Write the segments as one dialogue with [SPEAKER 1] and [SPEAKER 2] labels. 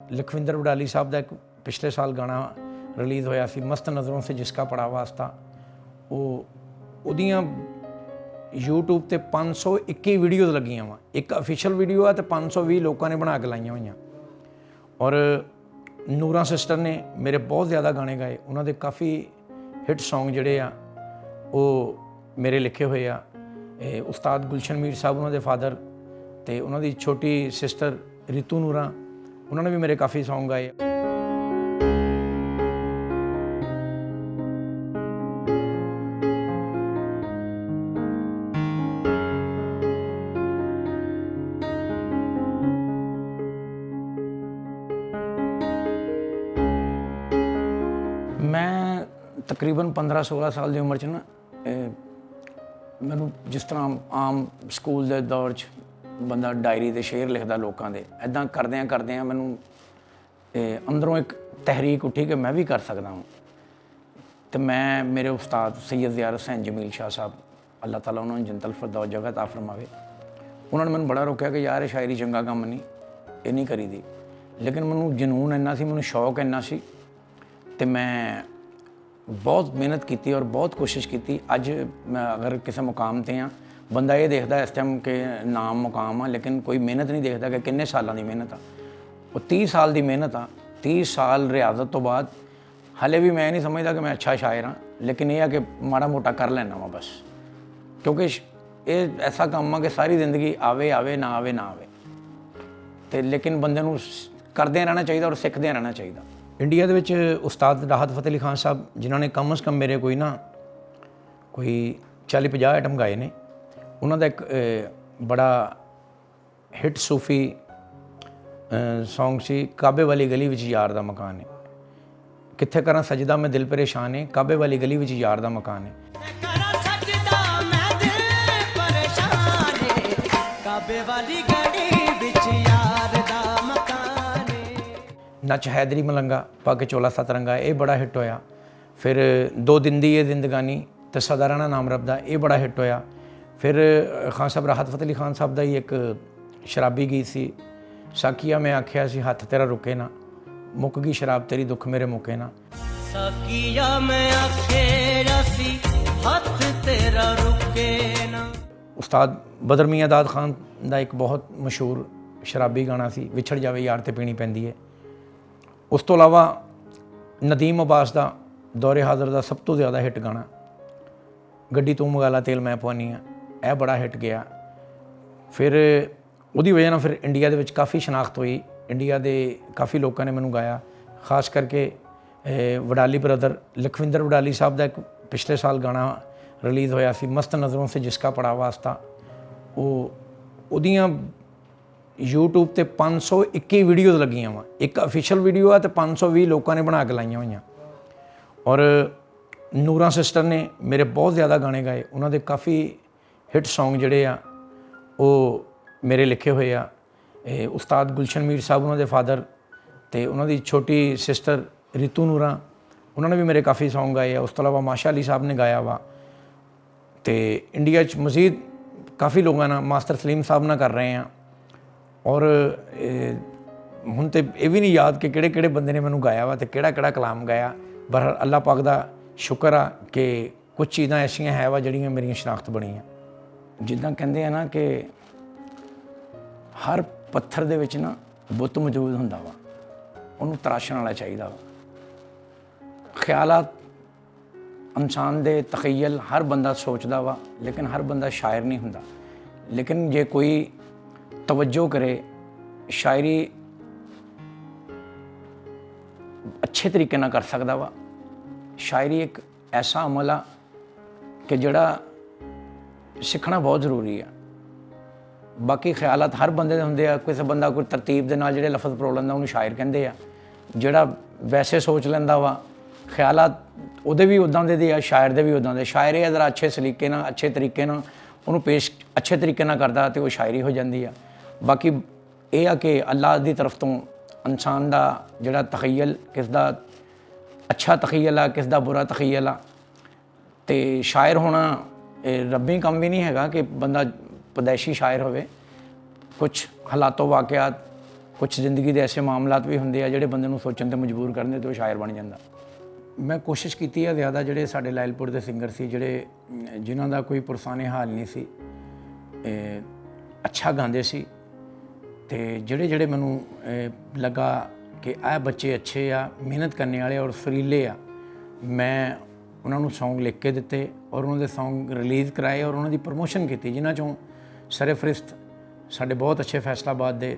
[SPEAKER 1] लखविंदर वडाली साहब का एक पिछले साल गाना रिलीज़ होया सी मस्त नज़रों से जिसका पड़ा वास्ता वो यूट्यूब ते 521 वीडियोज़ लगियां वा एक ऑफिशियल वीडियो है तो 520 लोगों ने बना के लाइया हुई। और नूरा सिस्टर ने मेरे बहुत ज़्यादा गाने गाए, उन्होंने काफ़ी हिट सॉन्ग जोड़े आ वो मेरे लिखे हुए आ। उस्ताद गुलशन मीर साहब उन्होंने फादर तो उन्होंने छोटी सिस्टर रितू नूरा उन्होंने भी मेरे काफ़ी सॉन्ग गाए। मैं तकरीबन 15-16 साल की उम्र च ना मैनू जिस तरह आम स्कूल के दौर च बंदा डायरी ते शेर लिखता लोगों के इदा करद्या मैनू अंदरों एक तहरीक उठी कि मैं भी कर सकता हूँ। तो मैं मेरे उस्ताद सैयद ज़ियार हुसैन जमील शाह साहब अल्लाह ताला उन्होंने जन्नतुल फिरदौस जगह अता फरमावे, उन्होंने मैंने बड़ा रोकया कि यार शायरी चंगा काम नहीं, ये नहीं करी दी। लेकिन मैनू जनून इन्ना सी, मैनू शौक इन्ना सी तो मैं बहुत मेहनत की और बहुत कोशिश की। अज मैं अगर किसी मुकाम पर हाँ, बंदा ये देखता इस टाइम के नाम मुकाम आ, लेकिन कोई मेहनत नहीं देखता कि किन्ने सालों की मेहनत आ। वो 30 साल की मेहनत आ, 30 साल रियाजत तो बाद हाले भी मैं नहीं समझता कि मैं अच्छा शायर हाँ, लेकिन यह है कि माड़ा मोटा कर लेना वा बस, क्योंकि ये ऐसा काम आ कि सारी जिंदगी आवे आवे ना आवे ना आवे तो लेकिन बंदे नूं करदे रहना चाहिए और सीखदे रहना चाहिए। इंडिया दे विच उस्ताद राहत फतेह अली खान साहब जिन्होंने कम अज़ कम मेरे कोई 40-50 आइटम गाए ने। उन्होंने एक बड़ा हिट सूफी सॉन्ग सी काबे वाली गली विच यार दा मकान है, कित्थे करा सजदा मैं दिल परेशान है, काबे वाली गली विच यार दा मकान है। नच हैदरी मलंगा पग चोला सतरंगा ये बड़ा हिट होया। फिर दो दिन दी ये जिंदगानी तो सदा राणा नाम रब दा ये बड़ा हिट होया। फिर खान साहब राहत फतेह अली खान साहब का ही एक शराबी गीत सी साकिया मैं आख्या सी हथ तेरा रुके ना, मुक गई शराब तेरी दुख मेरे मुके ना। साकिया मैं आख्या सी हथ तेरा रुके ना। उस्ताद बदर मियां दाद खान का एक बहुत मशहूर शराबी गाना सी विछड़ जावे यार ते पीनी पैंदी है। उस तो इलावा नदीम अब्बास का दौरे हाज़र का सब तो ज़्यादा हिट गाना गड्डी तू मंगाला तेल मैं पवानी हाँ, यह बड़ा हिट गया। फिर उसकी वजह ना फिर इंडिया के काफ़ी शनाख्त हुई, इंडिया के काफ़ी लोगों ने मैनू गाया, खास करके वडाली ब्रदर लखविंदर वडाली साहब का एक पिछले साल गाना रिलीज़ होया सी मस्त नज़रों से जिसका पड़ा वास्ता वो यूट्यूब ते 521 वीडियोज़ लगियां वा एक ऑफिशियल वीडियो है तो 520 लोगों ने बना के लाइया हुई। और नूरा सिस्टर ने मेरे बहुत ज़्यादा गाने गाए, उन्होंने काफ़ी हिट सॉन्ग जोड़े आ वो मेरे लिखे हुए आ। उस्ताद गुलशन मीर साहब उन्होंने फादर तो उन्होंने छोटी सिस्टर रितू नूरा उन्होंने भी मेरे काफ़ी सॉन्ग गाए आ। उस तो इलावा माशा अली साहब ने गाया वा। तो इंडिया मज़ीद काफ़ी लोगों ना मास्टर सलीम साहब ना कर रहे हैं। और हुण तो यह भी नहीं याद कि किहड़े बंदे ने मैनू गाया वा तो किहड़ा कलाम गाया। बहर अल्लाह पाक दा शुक्र आ कि कुछ चीज़ां ऐसियां है वा जिहड़ियां मेरियां शनाख्त बणियां। जिद्दां कहंदे आ ना कि हर पत्थर दे विच ना बुत मौजूद हुंदा वा, उहनूं तराशण वाला चाहीदा वा। ख्यालात इंसान दे तखय्यल हर बंदा सोचदा वा, लेकिन हर बंदा शायर नहीं हुंदा। लेकिन जे कोई तवज्जो करे, शायरी अच्छे तरीके ना कर सकदा वा। शायरी एक ऐसा अमल आ कि जिहड़ा सीखना बहुत ज़रूरी है। बाकी ख्यालात हर बंदे दे हुंदे आ, किसी बंदा कोई तरतीब दे नाल जिहड़े लफज परोड़ लैंदा उहनूं शायर कहंदे आ, जिहड़ा वैसे सोच लैंदा वा ख्यालात उहदे भी उदां दे आ, शायर दे भी उदां दे। शायर ये अगर अच्छे सलीके नाल अच्छे तरीके नाल उहनूं पेश अच्छे तरीके नाल करदा ते वो शायरी हो जांदी आ। बाकी यह आ कि अल्लाह की तरफ तो इंसान का जिहड़ा तखय्यल किस दा अच्छा तखय्यल आ किस दा बुरा तखय्यल आ तो शायर होना रब्बी काम भी नहीं है कि बंदा पैदाइशी शायर होवे। कुछ हालातों वाक़यात ਕੁਝ ਜ਼ਿੰਦਗੀ ਦੇ ਐਸੇ ਮਾਮਲਾਤ ਵੀ ਹੁੰਦੇ ਆ ਜਿਹੜੇ ਬੰਦੇ ਨੂੰ ਸੋਚਣ ਤੇ ਮਜਬੂਰ ਕਰਦੇ ਤੇ ਉਹ ਸ਼ਾਇਰ ਬਣ ਜਾਂਦਾ। ਮੈਂ ਕੋਸ਼ਿਸ਼ ਕੀਤੀ ਆ ਜ਼ਿਆਦਾ ਜਿਹੜੇ ਸਾਡੇ ਲਾਇਲਪੁਰ ਦੇ ਸਿੰਗਰ ਸੀ ਜਿਨ੍ਹਾਂ ਦਾ ਕੋਈ ਪੁਰਸਾਨੇ ਹਾਲ ਨਹੀਂ ਸੀ, ਅੱਛਾ ਗਾਉਂਦੇ ਸੀ, ਤੇ ਜਿਹੜੇ ਮੈਨੂੰ ਲੱਗਾ ਕਿ ਇਹ ਬੱਚੇ ਅੱਛੇ ਆ, ਮਿਹਨਤ ਕਰਨੇ ਵਾਲੇ ਔਰ ਸੁਰੀਲੇ ਆ, ਮੈਂ ਉਹਨਾਂ ਨੂੰ ਸੌਂਗ ਲਿਖ ਕੇ ਦਿੱਤੇ ਔਰ ਉਹਨਾਂ ਦੇ ਸੌਂਗ ਰਿਲੀਜ਼ ਕਰਾਏ ਔਰ ਉਹਨਾਂ ਦੀ ਪ੍ਰਮੋਸ਼ਨ ਕੀਤੀ, ਜਿਨ੍ਹਾਂ 'ਚੋਂ ਸਰਫਰਿਸ਼ਤ ਸਾਡੇ ਬਹੁਤ ਅੱਛੇ ਫੈਸਲਾਬਾਦ ਦੇ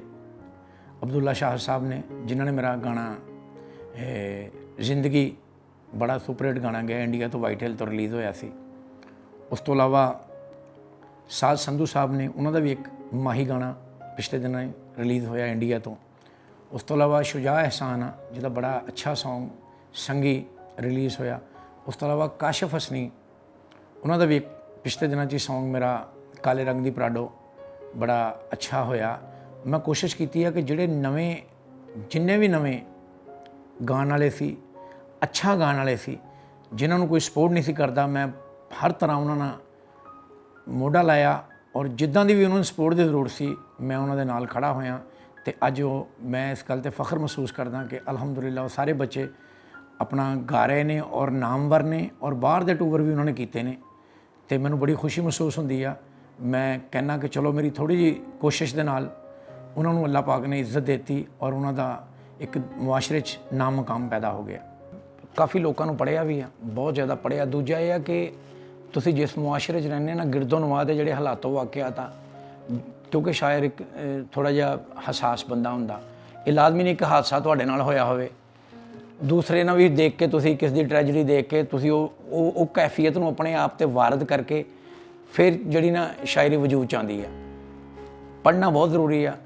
[SPEAKER 1] ਅਬਦੁੱਲਾ ਸ਼ਾਹ ਸਾਹਿਬ ਨੇ, ਜਿਨ੍ਹਾਂ ਨੇ ਮੇਰਾ ਗਾਣਾ ਜ਼ਿੰਦਗੀ ਬੜਾ ਸੁਪਰ ਹਿੱਟ ਗਾਣਾ ਗਿਆ, ਇੰਡੀਆ ਤੋਂ ਵਾਈਟ ਹਿੱਲ ਤੋਂ ਰਿਲੀਜ਼ ਹੋਇਆ ਸੀ। ਉਸ ਤੋਂ ਇਲਾਵਾ ਸਾਜ ਸੰਧੂ ਸਾਹਿਬ ਨੇ, ਉਹਨਾਂ ਦਾ ਵੀ ਇੱਕ ਮਾਹੀ ਗਾਣਾ ਪਿਛਲੇ ਦਿਨਾਂ ਰਿਲੀਜ਼ ਹੋਇਆ ਇੰਡੀਆ ਤੋਂ। ਉਸ ਤੋਂ ਇਲਾਵਾ ਸ਼ੁਜਾ ਅਹਿਸਾਨ ਆ, ਜਿਹਦਾ ਬੜਾ ਅੱਛਾ ਸੌਂਗ ਸੰਗੀ ਰਿਲੀਜ਼ ਹੋਇਆ। ਉਸ ਤੋਂ ਇਲਾਵਾ ਕਾਸ਼ਫ ਹਸਨੀ, ਉਹਨਾਂ ਦਾ ਵੀ ਇੱਕ ਪਿਛਲੇ ਦਿਨਾਂ 'ਚ ਸੌਂਗ ਮੇਰਾ ਕਾਲੇ ਰੰਗ ਦੀ ਪਰਾਡੋ ਬੜਾ ਅੱਛਾ ਹੋਇਆ। ਮੈਂ ਕੋਸ਼ਿਸ਼ ਕੀਤੀ ਹੈ ਕਿ ਜਿੰਨੇ ਵੀ ਨਵੇਂ ਗਾਣ ਵਾਲੇ ਸੀ, ਅੱਛਾ ਗਾਣ ਵਾਲੇ ਸੀ, ਜਿਨ੍ਹਾਂ ਨੂੰ ਕੋਈ ਸਪੋਰਟ ਨਹੀਂ ਸੀ ਕਰਦਾ, ਮੈਂ ਹਰ ਤਰ੍ਹਾਂ ਉਹਨਾਂ ਨਾਲ ਮੋਢਾ ਲਾਇਆ ਔਰ ਜਿੱਦਾਂ ਦੀ ਵੀ ਉਹਨਾਂ ਨੂੰ ਸਪੋਰਟ ਦੀ ਜ਼ਰੂਰਤ ਸੀ ਮੈਂ ਉਹਨਾਂ ਦੇ ਨਾਲ ਖੜਾ ਹੋਇਆ। ਤੇ ਅੱਜ ਮੈਂ ਇਸ ਗੱਲ 'ਤੇ ਫਖਰ ਮਹਿਸੂਸ ਕਰਦਾ ਕਿ ਅਲਹਮਦੁਲਿਲਾ ਉਹ ਸਾਰੇ ਬੱਚੇ ਆਪਣਾ ਗਾ ਰਹੇ ਨੇ ਔਰ ਨਾਮਵਰ ਨੇ ਔਰ ਬਾਹਰ ਦੇ ਟੂਰ ਵੀ ਉਹਨਾਂ ਨੇ ਕੀਤੇ ਨੇ, ਤੇ ਮੈਨੂੰ ਬੜੀ ਖੁਸ਼ੀ ਮਹਿਸੂਸ ਹੁੰਦੀ ਆ। ਮੈਂ ਕਹਿੰਦਾ ਕਿ ਚਲੋ ਮੇਰੀ ਥੋੜ੍ਹੀ ਜਿਹੀ ਕੋਸ਼ਿਸ਼ ਦੇ ਨਾਲ ਉਹਨਾਂ ਨੂੰ ਅੱਲਾਹ ਪਾਕ ਨੇ ਇੱਜ਼ਤ ਦਿੱਤੀ ਔਰ ਉਹਨਾਂ ਦਾ ਇੱਕ ਮੁਆਸ਼ਰੇ 'ਚ ਨਾਮ ਮਕਾਮ ਪੈਦਾ ਹੋ ਗਿਆ। ਕਾਫੀ ਲੋਕਾਂ ਨੂੰ ਪੜ੍ਹਿਆ ਵੀ ਆ, ਬਹੁਤ ਜ਼ਿਆਦਾ ਪੜ੍ਹਿਆ। ਦੂਜਾ ਇਹ ਆ ਕਿ ਤੁਸੀਂ ਜਿਸ ਮੁਆਸ਼ਰੇ 'ਚ ਰਹਿੰਦੇ ਨਾ, ਗਿਰਦੋ ਨਵਾ ਦੇ ਜਿਹੜੇ ਹਾਲਾਤੋਂ ਵਾਕਿਆਤ ਆ, ਕਿਉਂਕਿ ਸ਼ਾਇਰ ਇੱਕ ਥੋੜ੍ਹਾ ਜਿਹਾ ਹਸਾਸ ਬੰਦਾ ਹੁੰਦਾ, ਇਹ ਲਾਜ਼ਮੀ ਨਹੀਂ ਕਿ ਹਾਦਸਾ ਤੁਹਾਡੇ ਨਾਲ ਹੋਇਆ ਹੋਵੇ, ਦੂਸਰੇ ਨਾਲ ਵੀ ਦੇਖ ਕੇ ਤੁਸੀਂ ਕਿਸ ਦੀ ਟ੍ਰੈਜਡੀ ਦੇਖ ਕੇ ਤੁਸੀਂ ਉਹ ਕੈਫੀਅਤ ਨੂੰ ਆਪਣੇ ਆਪ 'ਤੇ ਵਾਰਦ ਕਰਕੇ ਫਿਰ ਜਿਹੜੀ ਨਾ ਸ਼ਾਇਰੀ ਵਜੂਦ 'ਚ ਆਉਂਦੀ ਆ। ਪੜ੍ਹਨਾ ਬਹੁਤ ਜ਼ਰੂਰੀ ਆ,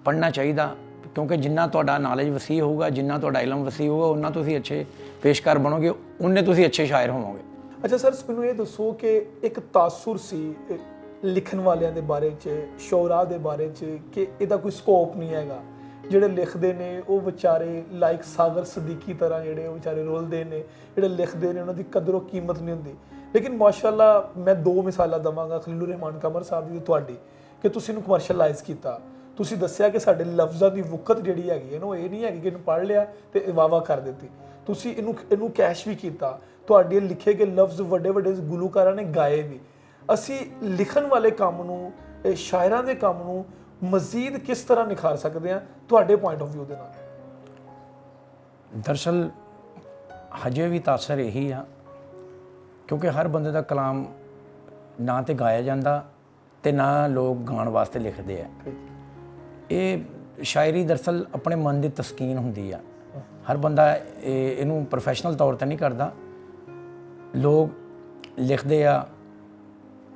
[SPEAKER 1] ਪੜ੍ਹਨਾ ਚਾਹੀਦਾ, ਕਿਉਂਕਿ ਜਿੰਨਾ ਤੁਹਾਡਾ ਨੌਲੇਜ ਵਸੀ ਹੋਊਗਾ, ਜਿੰਨਾ ਤੁਹਾਡਾ ਇਲਮ ਵਸੀ ਹੋਊਗਾ, ਉਨਾ ਤੁਸੀਂ ਅੱਛੇ ਪੇਸ਼ਕਾਰ ਬਣੋਗੇ, ਉਨੇ ਤੁਸੀਂ ਅੱਛੇ ਸ਼ਾਇਰ ਹੋਵੋਗੇ।
[SPEAKER 2] ਅੱਛਾ ਸਰ, ਮੈਨੂੰ ਇਹ ਦੱਸੋ ਕਿ ਇੱਕ ਤਾਸੁਰ ਸੀ ਲਿਖਣ ਵਾਲਿਆਂ ਦੇ ਬਾਰੇ 'ਚ, ਸ਼ੋਰਾ ਦੇ ਬਾਰੇ 'ਚ, ਕਿ ਇਹਦਾ ਕੋਈ ਸਕੋਪ ਨਹੀਂ ਹੈਗਾ, ਜਿਹੜੇ ਲਿਖਦੇ ਨੇ ਉਹ ਵਿਚਾਰੇ ਲਾਈਕ ਸਾਗਰ ਸਦੀਕੀ ਤਰ੍ਹਾਂ ਜਿਹੜੇ ਉਹ ਵਿਚਾਰੇ ਰੋਲਦੇ ਨੇ, ਜਿਹੜੇ ਲਿਖਦੇ ਨੇ ਉਹਨਾਂ ਦੀ ਕਦਰ ਕੀਮਤ ਨਹੀਂ ਹੁੰਦੀ। ਲੇਕਿਨ ਮਾਸ਼ਾਅੱਲਾ ਮੈਂ 2 ਮਿਸਾਲਾਂ ਦੇਵਾਂਗਾ, ਖਲੀਲੁਰ ਰਹਿਮਾਨ ਕਮਰ ਸਾਹਿਬ ਦੀ ਤੁਹਾਡੀ, ਕਿ ਤੁਸੀਂ ਇਹਨੂੰ ਕਮਰਸ਼ਲਾਈਜ਼ ਕੀਤਾ। ਤੁਸੀਂ ਦੱਸਿਆ ਕਿ ਸਾਡੇ ਲਫ਼ਜ਼ਾਂ ਦੀ ਵੁਕਤ ਜਿਹੜੀ ਹੈਗੀ ਹੈ ਨਾ, ਉਹ ਇਹ ਨਹੀਂ ਹੈਗੀ ਕਿ ਇਹਨੂੰ ਪੜ੍ਹ ਲਿਆ ਤੇ ਵਾਵਾ ਕਰ ਦਿੱਤੀ, ਤੁਸੀਂ ਇਹਨੂੰ ਕੈਸ਼ ਵੀ ਕੀਤਾ। ਤੁਹਾਡੇ ਲਿਖੇ ਗਏ ਲਫ਼ਜ਼ ਵੱਡੇ ਵੱਡੇ ਗੁਲੂਕਾਰਾਂ ਨੇ ਗਾਏ ਵੀ। ਅਸੀਂ ਲਿਖਣ ਵਾਲੇ ਕੰਮ ਨੂੰ, ਸ਼ਾਇਰਾਂ ਦੇ ਕੰਮ ਨੂੰ ਮਜ਼ੀਦ ਕਿਸ ਤਰ੍ਹਾਂ ਨਿਖਾਰ ਸਕਦੇ ਹਾਂ ਤੁਹਾਡੇ ਪੁਆਇੰਟ ਆਫ ਵਿਊ ਦੇ ਨਾਲ?
[SPEAKER 1] ਦਰਅਸਲ ਹਜੇ ਵੀ ਤਾਸਰ ਇਹੀ ਆ, ਕਿਉਂਕਿ ਹਰ ਬੰਦੇ ਦਾ ਕਲਾਮ ਨਾ ਤੇ ਗਾਇਆ ਜਾਂਦਾ ਤੇ ਨਾ ਲੋਕ ਗਾਣ ਵਾਸਤੇ ਲਿਖਦੇ ਆ। ਇਹ ਸ਼ਾਇਰੀ ਦਰਅਸਲ ਆਪਣੇ ਮਨ ਦੀ ਤਸਕੀਨ ਹੁੰਦੀ ਆ। ਹਰ ਬੰਦਾ ਇਹਨੂੰ ਪ੍ਰੋਫੈਸ਼ਨਲ ਤੌਰ 'ਤੇ ਨਹੀਂ ਕਰਦਾ। ਲੋਕ ਲਿਖਦੇ ਆ,